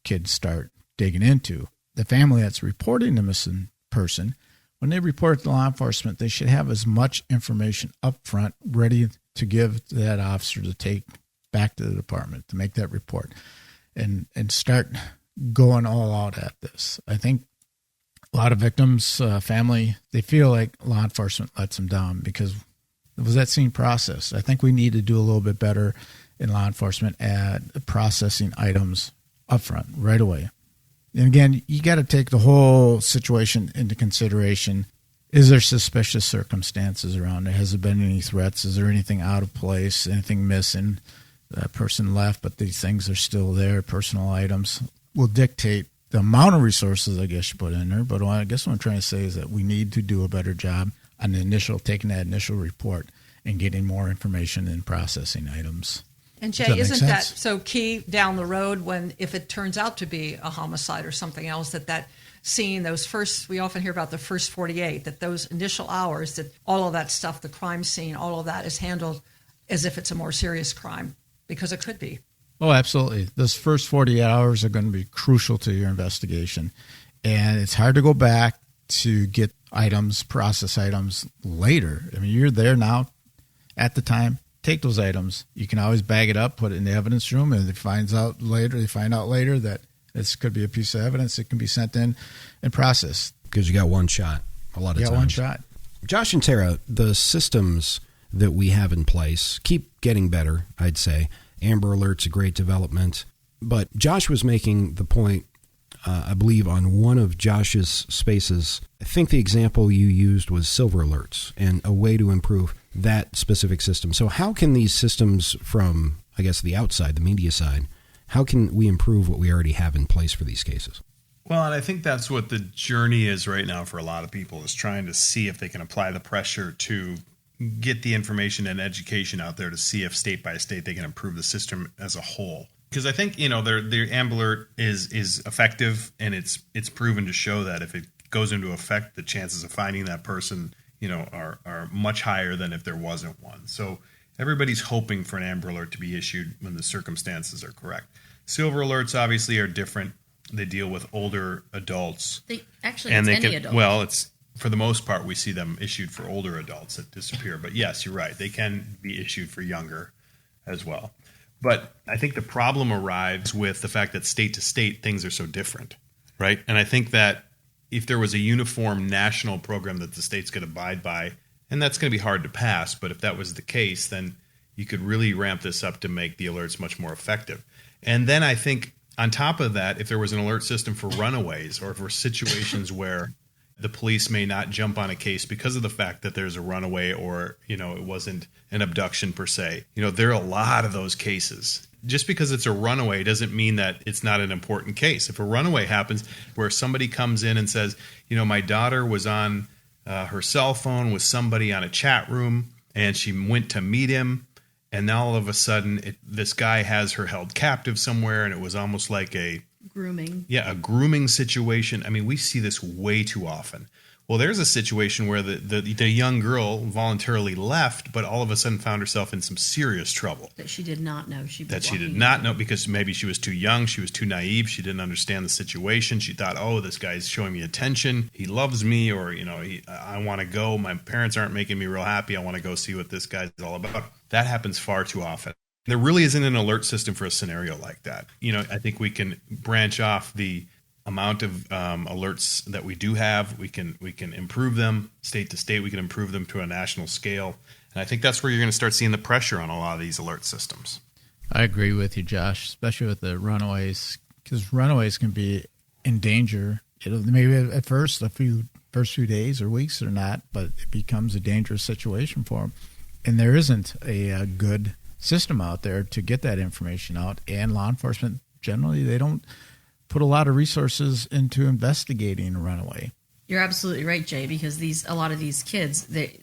kids start digging into. The family that's reporting the missing person, when they report to law enforcement, they should have as much information up front ready to give to that officer to take back to the department to make that report and start going all out at this. I think a lot of victims, family, they feel like law enforcement lets them down because it was that scene process. I think we need to do a little bit better in law enforcement at processing items up front right away. And again, you got to take the whole situation into consideration. Is there suspicious circumstances around it? Has there been any threats? Is there anything out of place? Anything missing? That person left, but these things are still there. Personal items will dictate the amount of resources, I guess, you put in there. But I guess what I'm trying to say is that we need to do a better job on taking that initial report and getting more information and processing items. And Jay, isn't that so key down the road if it turns out to be a homicide or something else, that scene, we often hear about the first 48, that those initial hours, that all of that stuff, the crime scene, all of that is handled as if it's a more serious crime, because it could be. Oh, absolutely. Those first 48 hours are going to be crucial to your investigation. And it's hard to go back to get process items later. I mean, you're there now at the time. Take those items. You can always bag it up, put it in the evidence room, and they find out later that this could be a piece of evidence. It can be sent in and processed. Because you got one shot a lot of times. You got one shot. Josh and Tara, the systems that we have in place keep getting better, I'd say. Amber Alert's a great development. But Josh was making the point, I believe, on one of Josh's spaces. I think the example you used was silver alerts and a way to improve that specific system. So how can these systems from, I guess, the outside, the media side, how can we improve what we already have in place for these cases? Well, and I think that's what the journey is right now for a lot of people, is trying to see if they can apply the pressure to get the information and education out there to see if state by state they can improve the system as a whole. Because I think, the Amber Alert is effective, and it's proven to show that if it goes into effect, the chances of finding that person, are much higher than if there wasn't one. So everybody's hoping for an Amber Alert to be issued when the circumstances are correct. Silver Alerts obviously are different. They deal with older adults. Any adult. Well, it's for the most part we see them issued for older adults that disappear. But yes, you're right. They can be issued for younger as well. But I think the problem arrives with the fact that state to state things are so different, right? And I think that if there was a uniform national program that the states could abide by, and that's going to be hard to pass, but if that was the case, then you could really ramp this up to make the alerts much more effective. And then I think on top of that, if there was an alert system for runaways or for situations where the police may not jump on a case because of the fact that there's a runaway or, it wasn't an abduction per se. There are a lot of those cases. Just because it's a runaway doesn't mean that it's not an important case. If a runaway happens where somebody comes in and says, my daughter was on her cell phone with somebody on a chat room and she went to meet him, and now all of a sudden this guy has her held captive somewhere, and it was almost like a grooming. Yeah, a grooming situation. I mean, we see this way too often Well, there's a situation where the young girl voluntarily left, but all of a sudden found herself in some serious trouble. That she did not know she did not know, because maybe she was too young, she was too naive, she didn't understand the situation. She thought, oh, this guy's showing me attention, he loves me, or I want to go. My parents aren't making me real happy. I want to go see what this guy's all about. That happens far too often. There really isn't an alert system for a scenario like that. I think we can branch off the amount of alerts that we do have. We can improve them state to state. We can improve them to a national scale. And I think that's where you're going to start seeing the pressure on a lot of these alert systems. I agree with you, Josh, especially with the runaways, because runaways can be in danger. Maybe at first, first few days or weeks or not, but it becomes a dangerous situation for them. And there isn't a good system out there to get that information out. And law enforcement, generally, they don't put a lot of resources into investigating a runaway. You're absolutely right, Jay, because a lot of these kids, they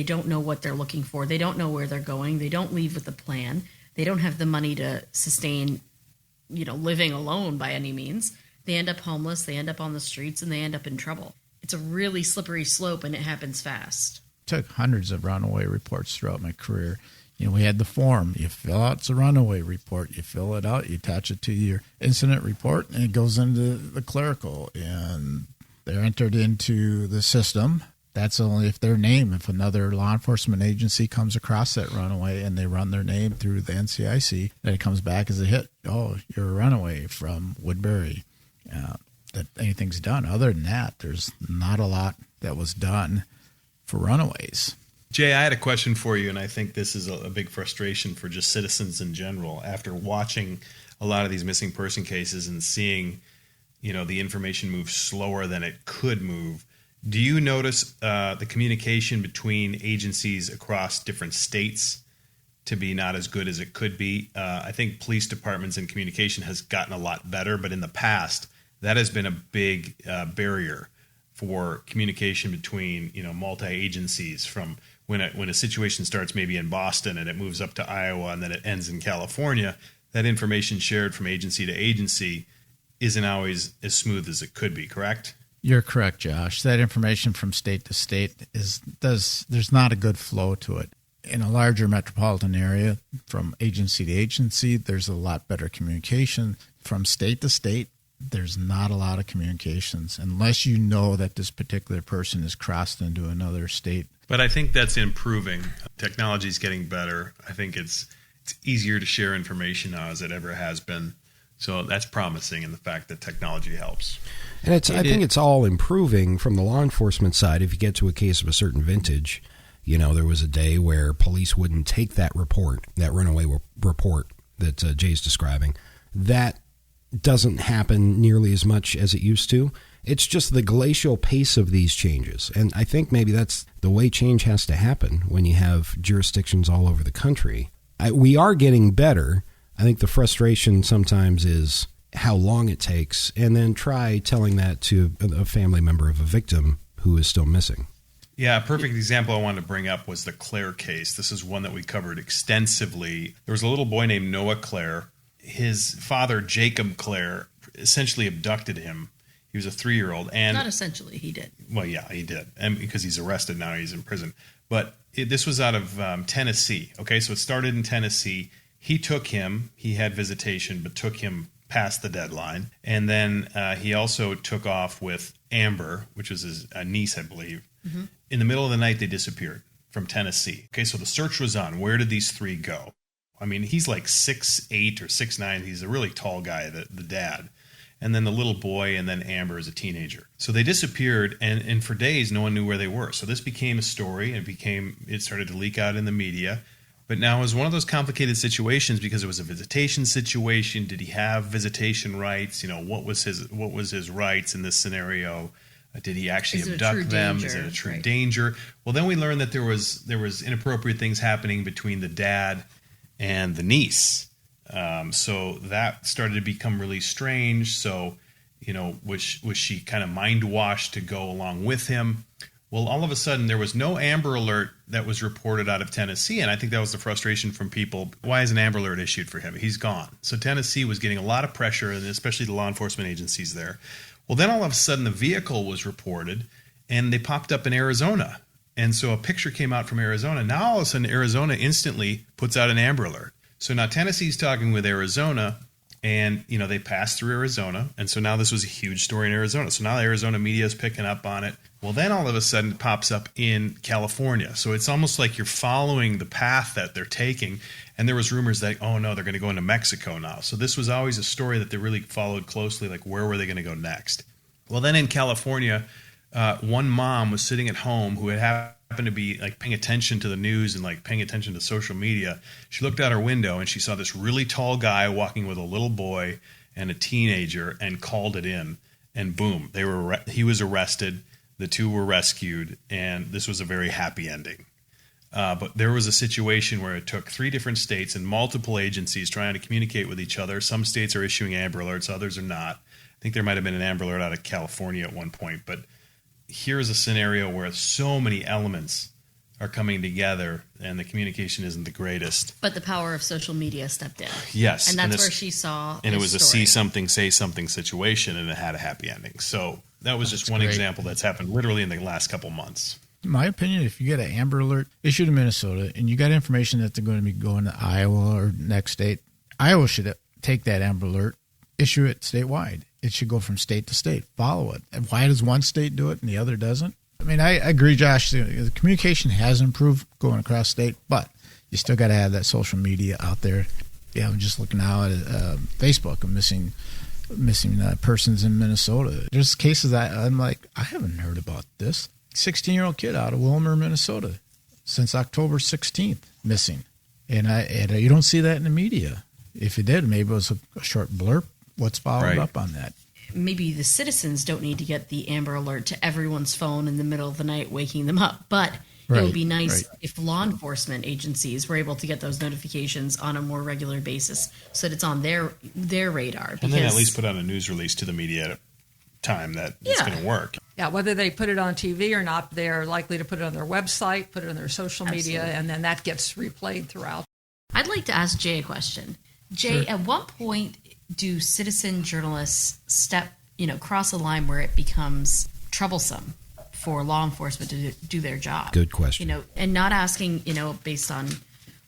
don't know what they're looking for. They don't know where they're going. They don't leave with a plan. They don't have the money to sustain, living alone by any means. They end up homeless. They end up on the streets, and they end up in trouble. It's a really slippery slope, and it happens fast. Took hundreds of runaway reports throughout my career. We had the form. You fill out the runaway report. You fill it out. You attach it to your incident report, and it goes into the clerical. And they're entered into the system. That's only if their name, if another law enforcement agency comes across that runaway and they run their name through the NCIC, then it comes back as a hit. Oh, you're a runaway from Woodbury. That anything's done. Other than that, there's not a lot that was done for runaways. Jay, I had a question for you, and I think this is a big frustration for just citizens in general. After watching a lot of these missing person cases and seeing, the information move slower than it could move, do you notice the communication between agencies across different states to be not as good as it could be? I think police departments and communication has gotten a lot better, but in the past, that has been a big barrier for communication between, multi-agencies, from when a situation starts maybe in Boston and it moves up to Iowa and then it ends in California. That information shared from agency to agency isn't always as smooth as it could be, correct? You're correct, Josh. That information from state to state there's not a good flow to it. In a larger metropolitan area, from agency to agency, there's a lot better communication. From state to state, there's not a lot of communications unless you know that this particular person is crossed into another state. But I think that's improving. Technology is getting better. I think it's easier to share information now as it ever has been. So that's promising in the fact that technology helps. And I think it's all improving from the law enforcement side. If you get to a case of a certain vintage, there was a day where police wouldn't take that report, that runaway report that Jay's describing. That doesn't happen nearly as much as it used to. It's just the glacial pace of these changes. And I think maybe that's the way change has to happen when you have jurisdictions all over the country. We are getting better. I think the frustration sometimes is how long it takes, and then try telling that to a family member of a victim who is still missing. Yeah, a perfect example I wanted to bring up was the Claire case. This is one that we covered extensively. There was a little boy named Noah Claire. His father, Jacob Claire, essentially abducted him. He was a 3-year-old. And not essentially, he did. Well, yeah, he did. And because he's arrested now, he's in prison. But this was out of Tennessee. Okay, so it started in Tennessee. He took him. He had visitation, but took him past the deadline. And then he also took off with Amber, which was his niece, I believe. Mm-hmm. In the middle of the night, they disappeared from Tennessee. Okay, so the search was on. Where did these three go? I mean, he's like 6'8" or 6'9". He's a really tall guy, the dad. And then the little boy, and then Amber as a teenager. So they disappeared, and for days, no one knew where they were. So this became a story, and it started to leak out in the media. But now it was one of those complicated situations because it was a visitation situation. Did he have visitation rights? What was his rights in this scenario? Did he actually abduct them? Is it a true danger? Well, then we learned that there was inappropriate things happening between the dad and the niece. So that started to become really strange. So, was she kind of mind washed to go along with him? Well, all of a sudden there was no Amber Alert that was reported out of Tennessee. And I think that was the frustration from people. Why is an Amber Alert issued for him? He's gone. So Tennessee was getting a lot of pressure, and especially the law enforcement agencies there. Well, then all of a sudden the vehicle was reported, and they popped up in Arizona. And so a picture came out from Arizona. Now all of a sudden Arizona instantly puts out an Amber Alert. So now Tennessee's talking with Arizona, and they passed through Arizona. And so now this was a huge story in Arizona. So now the Arizona media is picking up on it. Well, then all of a sudden it pops up in California. So it's almost like you're following the path that they're taking. And there was rumors that, oh no, they're going to go into Mexico now. So this was always a story that they really followed closely, like where were they going to go next? Well, then in California, one mom was sitting at home who had happened to be like paying attention to the news and like paying attention to social media. She looked out her window and she saw this really tall guy walking with a little boy and a teenager, and called it in. And boom, he was arrested. The two were rescued, and this was a very happy ending. But there was a situation where it took 3 different states and multiple agencies trying to communicate with each other. Some states are issuing Amber Alerts, others are not. I think there might have been an Amber Alert out of California at one point. But here's a scenario where so many elements are coming together and the communication isn't the greatest. But the power of social media stepped in. Yes. And that's where she saw And it was story. a see something, say something situation, and it had a happy ending. So that was just one example that's happened literally in the last couple months. In my opinion, if you get an Amber Alert issued in Minnesota and you got information that they're going to be going to Iowa or next state, Iowa should take that Amber Alert, issue it statewide. It should go from state to state. Follow it. And why does one state do it and the other doesn't? I mean, I agree, Josh. The communication has improved going across state, but you still got to have that social media out there. Yeah, I'm just looking now at Facebook of missing persons in Minnesota. There's cases that I'm like, I haven't heard about this. 16-year-old kid out of Wilmer, Minnesota, since October 16th, missing. And you don't see that in the media. If you did, maybe it was a short blurb. What's followed up on that? Maybe the citizens don't need to get the Amber Alert to everyone's phone in the middle of the night, waking them up. But it would be nice if law enforcement agencies were able to get those notifications on a more regular basis so that it's on their radar. And then at least put out a news release to the media at a time that it's going to work. Yeah, whether they put it on TV or not, they're likely to put it on their website, put it on their social media, and then that gets replayed throughout. I'd like to ask Jay a question. Jay, at what point do citizen journalists cross a line where it becomes troublesome for law enforcement to do their job? Good question. And not asking, based on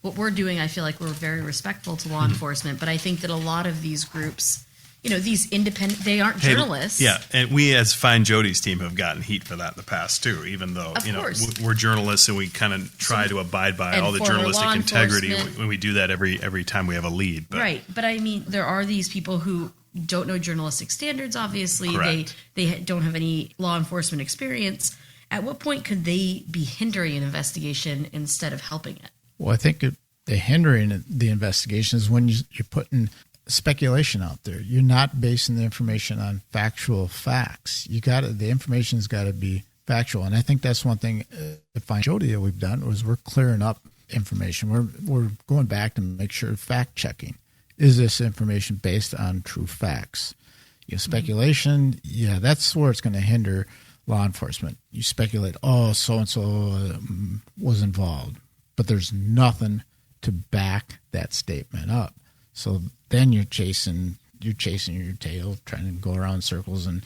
what we're doing, I feel like we're very respectful to law enforcement, but I think that a lot of these groups, these independent, they aren't journalists. Yeah, and we as FindJodi's team have gotten heat for that in the past too, even though, we're journalists and we kind of try to abide by all the journalistic integrity when we do that every time we have a lead. But. Right, but I mean, there are these people who don't know journalistic standards, obviously. Correct. They don't have any law enforcement experience. At what point could they be hindering an investigation instead of helping it? Well, I think the hindering the investigation is when you're putting speculation out there. You're not basing the information on factual facts. The information's got to be factual, and I think that's one thing at FindJodi that we've done was we're clearing up information. We're going back to make sure fact checking. Is this information based on true facts? Speculation, that's where it's going to hinder law enforcement. You speculate, so-and-so was involved, but there's nothing to back that statement up. So then you're chasing your tail, trying to go around in circles and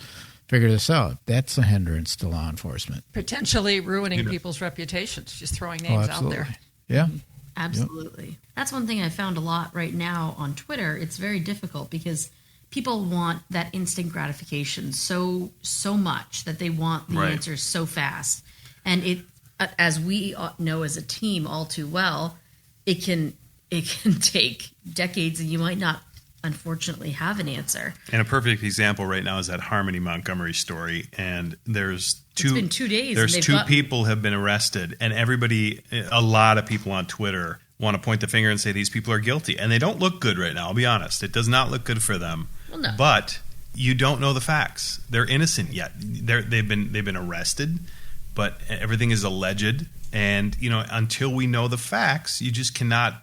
figure this out. That's a hindrance to law enforcement. Potentially ruining people's reputations, just throwing names out there. Yeah. Absolutely. Yep. That's one thing I found a lot right now on Twitter. It's very difficult because people want that instant gratification so much that they want the answers so fast. And it, as we know as a team all too well, it can take decades and you might not, unfortunately, have an answer. And a perfect example right now is that Harmony Montgomery story. And it's been 2 days. There's two people have been arrested, and a lot of people on Twitter want to point the finger and say these people are guilty. And they don't look good right now, I'll be honest. It does not look good for them. Well, no. But you don't know the facts. They're innocent yet. They've been arrested, but everything is alleged. And, until we know the facts, you just cannot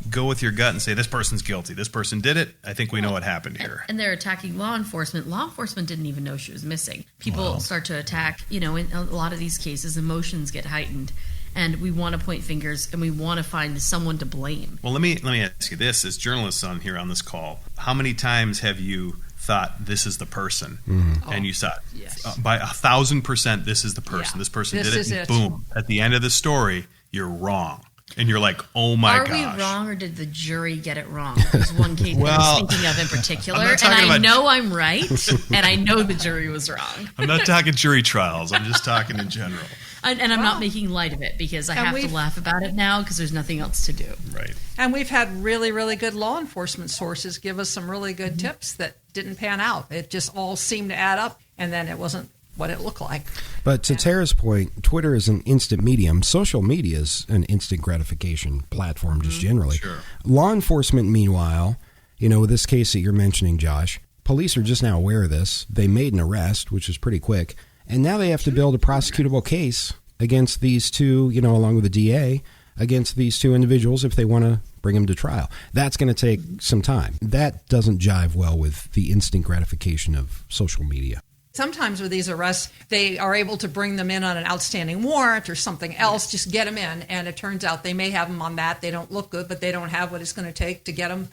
go with your gut and say, this person's guilty. This person did it. I think we know what happened here. And they're attacking law enforcement. Law enforcement didn't even know she was missing. People start to attack, in a lot of these cases, emotions get heightened. And we want to point fingers and we want to find someone to blame. Well, let me ask you this. As journalists on this call, how many times have you thought this is the person, and you thought by 1,000% this is the person. Yeah. This person This did is it. it. Boom! At the end of the story, you're wrong, and you're like, "Oh my Are gosh!" we wrong, or did the jury get it wrong? There's one case that I'm thinking of in particular, I'm not and talking I about- know I'm right, and I know the jury was wrong. I'm not talking jury trials. I'm just talking in general. And I'm not making light of it because I have to laugh about it now because there's nothing else to do. Right. And we've had really, really good law enforcement sources give us some really good tips that didn't pan out. It just all seemed to add up, and then it wasn't what it looked like. But to Tara's point, Twitter is an instant medium. Social media is an instant gratification platform just generally. Sure. Law enforcement, meanwhile, with this case that you're mentioning, Josh, police are just now aware of this. They made an arrest, which is pretty quick. And now they have to build a prosecutable case against these two, along with the DA, against these two individuals if they want to bring them to trial. That's going to take some time. That doesn't jive well with the instant gratification of social media. Sometimes with these arrests, they are able to bring them in on an outstanding warrant or something else, just get them in. And it turns out they may have them on that. They don't look good, but they don't have what it's going to take to get them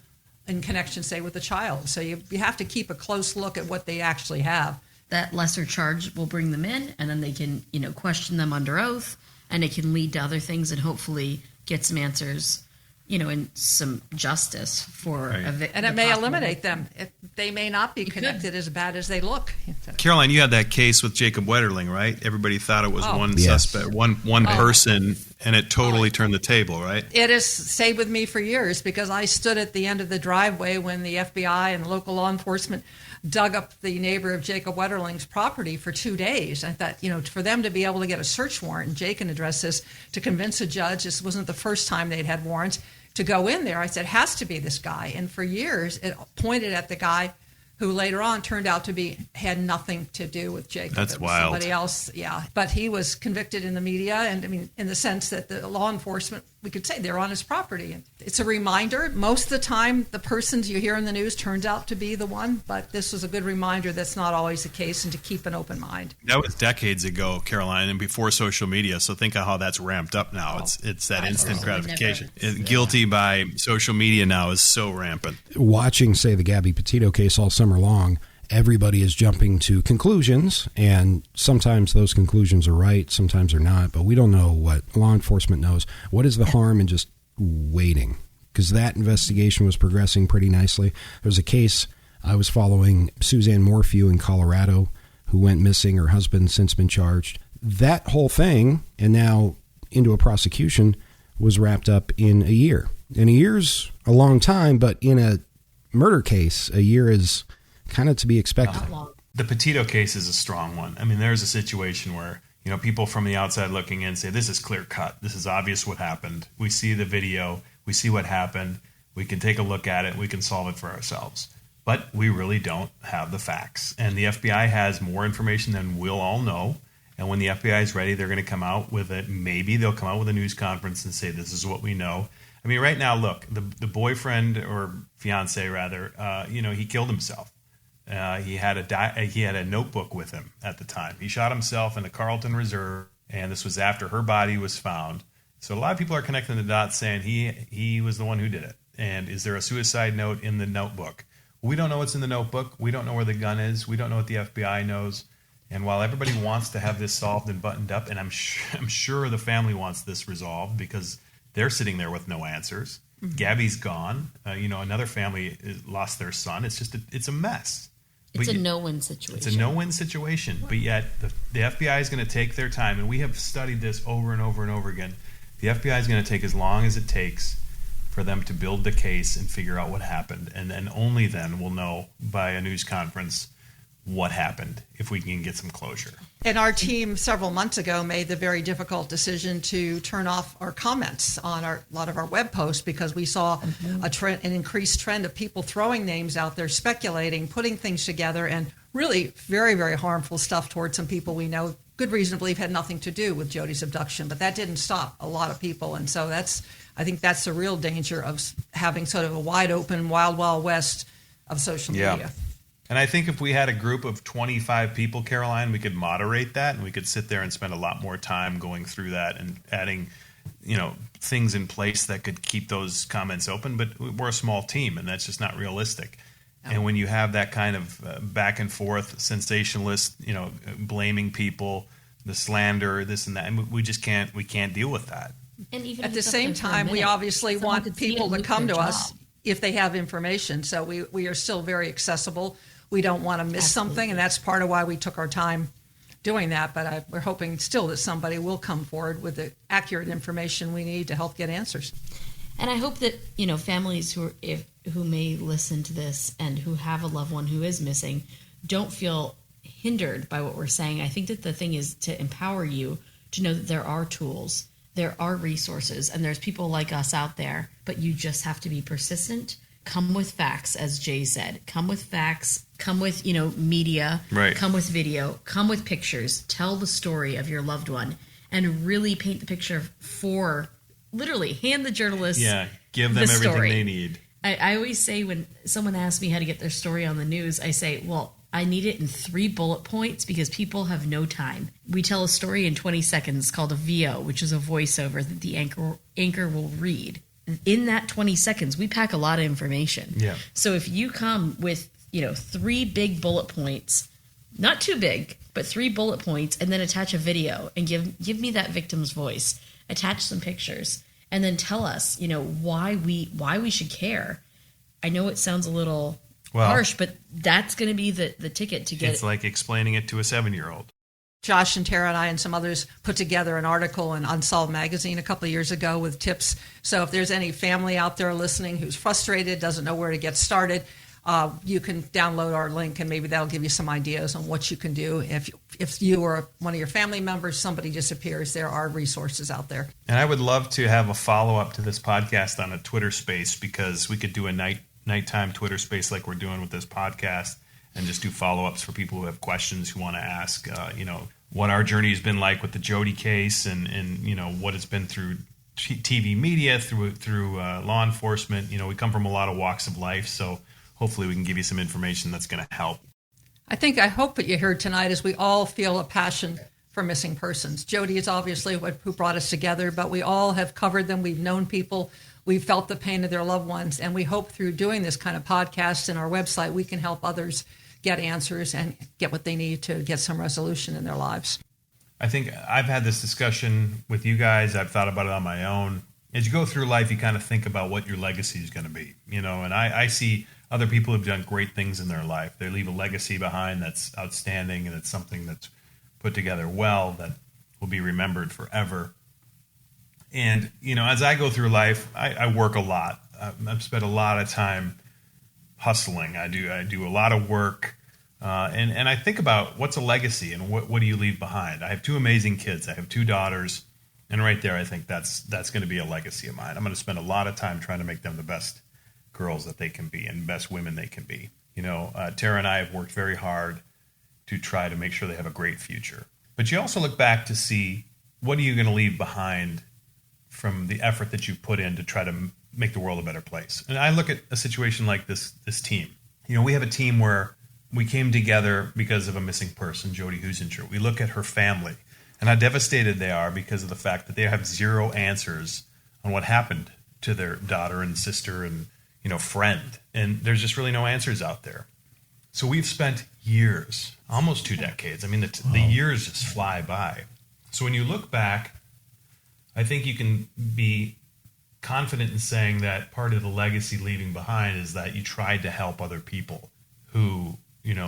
in connection, say, with the child. So you have to keep a close look at what they actually have. That lesser charge will bring them in, and then they can, question them under oath, and it can lead to other things and hopefully get some answers, and some justice for And it may eliminate them. They may not be connected as bad as they look. Caroline, you had that case with Jacob Wetterling, right? Everybody thought it was one Yes. suspect, one person, and it totally turned the table, right? It has stayed with me for years because I stood at the end of the driveway when the FBI and local law enforcement dug up the neighbor of Jacob Wetterling's property for 2 days. I thought, for them to be able to get a search warrant, and Jake can address this, to convince a judge, this wasn't the first time they'd had warrants, to go in there. I said, it has to be this guy. And for years, it pointed at the guy who later on turned out to had nothing to do with Jacob. That's it was wild. Somebody else, yeah. But he was convicted in the media, and in the sense that the law enforcement, we could say they're on his property. And it's a reminder. Most of the time, the persons you hear in the news turns out to be the one, but this was a good reminder that's not always the case, and to keep an open mind. That was decades ago, Caroline, and before social media. So think of how that's ramped up now. It's that instant gratification. Guilty by social media now is so rampant. Watching, say, the Gabby Petito case all summer long, everybody is jumping to conclusions, and sometimes those conclusions are right, sometimes they're not, but we don't know what law enforcement knows. What is the harm in just waiting? Because that investigation was progressing pretty nicely. There was a case I was following, Suzanne Morphew in Colorado, who went missing. Her husband since been charged. That whole thing, and now into a prosecution, was wrapped up in a year. And a year's a long time, but in a murder case, a year is kind of to be expected. The Petito case is a strong one. I mean, there's a situation where, people from the outside looking in say, this is clear cut. This is obvious what happened. We see the video. We see what happened. We can take a look at it. We can solve it for ourselves. But we really don't have the facts. And the FBI has more information than we'll all know. And when the FBI is ready, they're going to come out with it. Maybe they'll come out with a news conference and say, this is what we know. I mean, right now, look, the boyfriend, or fiance rather, he killed himself. He had a notebook with him at the time. He shot himself in the Carlton Reserve, and this was after her body was found. So a lot of people are connecting the dots, saying he was the one who did it. And is there a suicide note in the notebook? We don't know what's in the notebook. We don't know where the gun is. We don't know what the FBI knows. And while everybody wants to have this solved and buttoned up, and I'm sure the family wants this resolved because they're sitting there with no answers. Mm-hmm. Gabby's gone. Another family lost their son. It's a mess. It's a no-win situation. It's a no-win situation. But yet the FBI is going to take their time, and we have studied this over and over and over again. The FBI is going to take as long as it takes for them to build the case and figure out what happened. And then only then we'll know by a news conference what happened, if we can get some closure. And our team several months ago made the very difficult decision to turn off our comments on a lot of our web posts because we saw an increased trend of people throwing names out there, speculating, putting things together, and really very, very harmful stuff towards some people we know. Good reason to believe had nothing to do with Jodi's abduction, but that didn't stop a lot of people. And so I think that's the real danger of having sort of a wide open, wild, wild west of social media. And I think if we had a group of 25 people, Caroline, we could moderate that, and we could sit there and spend a lot more time going through that and adding, things in place that could keep those comments open. But we're a small team, and that's just not realistic. And when you have that kind of back and forth, sensationalist, blaming people, the slander, this and that, and we can't deal with that. And even at the same time, we obviously want people to come to us if they have information. So we are still very accessible. We don't want to miss something, and that's part of why we took our time doing that. But we're hoping still that somebody will come forward with the accurate information we need to help get answers. And I hope that, families who may listen to this and who have a loved one who is missing don't feel hindered by what we're saying. I think that the thing is to empower you to know that there are tools, there are resources, and there's people like us out there, but you just have to be persistent. Come with facts, as Jay said. Come with facts. Come with, media. Right. Come with video. Come with pictures. Tell the story of your loved one and really paint the picture for, literally, hand the journalists give them everything story. They need. I always say when someone asks me how to get their story on the news, I say, well, I need it in 3 bullet points because people have no time. We tell a story in 20 seconds called a VO, which is a voiceover that the anchor will read. In that 20 seconds, we pack a lot of information. Yeah. So if you come with, 3 big bullet points, not too big, but 3 bullet points, and then attach a video and give me that victim's voice, attach some pictures, and then tell us, why we should care. I know it sounds a little harsh, but that's going to be the ticket to get It's like explaining it to a 7-year-old. Josh and Tara and I and some others put together an article in Unsolved magazine a couple of years ago with tips. So if there's any family out there listening who's frustrated, doesn't know where to get started, you can download our link and maybe that'll give you some ideas on what you can do. If you or one of your family members, somebody disappears, there are resources out there. And I would love to have a follow-up to this podcast on a Twitter space because we could do a nighttime Twitter space like we're doing with this podcast and just do follow-ups for people who have questions, who want to ask, what our journey has been like with the Jodi case and what it's been through TV media, through law enforcement. We come from a lot of walks of life, so hopefully we can give you some information that's going to help. I hope what you heard tonight is we all feel a passion for missing persons. Jodi is obviously who brought us together, but we all have covered them. We've known people. We've felt the pain of their loved ones, and we hope through doing this kind of podcast and our website, we can help others get answers and get what they need to get some resolution in their lives. I think I've had this discussion with you guys. I've thought about it on my own. As you go through life, you kind of think about what your legacy is going to be, and I see other people who've done great things in their life. They leave a legacy behind that's outstanding, and it's something that's put together well that will be remembered forever. And, as I go through life, I work a lot. I've spent a lot of time hustling. I do a lot of work. And I think about what's a legacy and what do you leave behind? I have 2 amazing kids. I have 2 daughters. And right there, I think that's going to be a legacy of mine. I'm going to spend a lot of time trying to make them the best girls that they can be and best women they can be. Tara and I have worked very hard to try to make sure they have a great future. But you also look back to see what are you going to leave behind from the effort that you put in to try to make the world a better place. And I look at a situation like this team. We have a team where we came together because of a missing person, Jodi Husinger. We look at her family and how devastated they are because of the fact that they have 0 answers on what happened to their daughter and sister and, friend. And there's just really no answers out there. So we've spent years, almost 2 decades. I mean, the years just fly by. So when you look back, I think you can be confident in saying that part of the legacy leaving behind is that you tried to help other people who,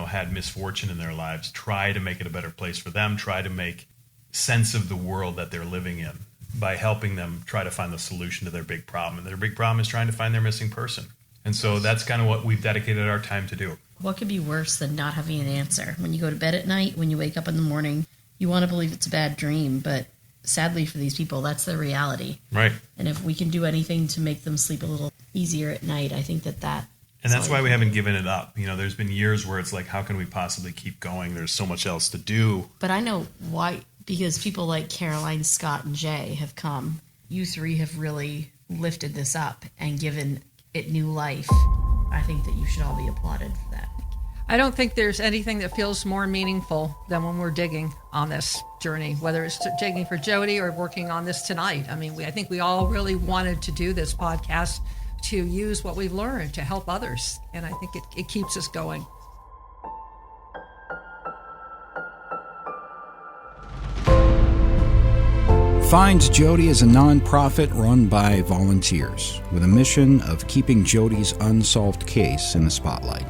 had misfortune in their lives, try to make it a better place for them, try to make sense of the world that they're living in by helping them try to find the solution to their big problem. And their big problem is trying to find their missing person. And so that's kind of what we've dedicated our time to do. What could be worse than not having an answer? When you go to bed at night, when you wake up in the morning, you want to believe it's a bad dream, but sadly for these people, that's their reality. Right. And if we can do anything to make them sleep a little easier at night, I think that and that's why we haven't given it up. There's been years where it's like, how can we possibly keep going? There's so much else to do. But I know why, because people like Caroline, Scott, and Jay have come. You 3 have really lifted this up and given it new life. I think that you should all be applauded for that. I don't think there's anything that feels more meaningful than when we're digging on this journey, whether it's digging for Jodi or working on this tonight. I mean, I think we all really wanted to do this podcast to use what we've learned to help others. And I think it keeps us going. FindJodi is a nonprofit run by volunteers with a mission of keeping Jodi's unsolved case in the spotlight.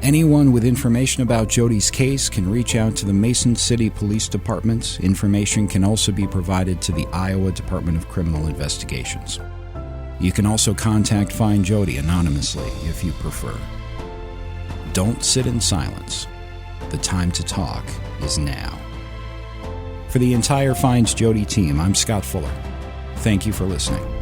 Anyone with information about Jodi's case can reach out to the Mason City Police Department. Information can also be provided to the Iowa Department of Criminal Investigations. You can also contact FindJodi anonymously if you prefer. Don't sit in silence. The time to talk is now. For the entire FindJodi team, I'm Scott Fuller. Thank you for listening.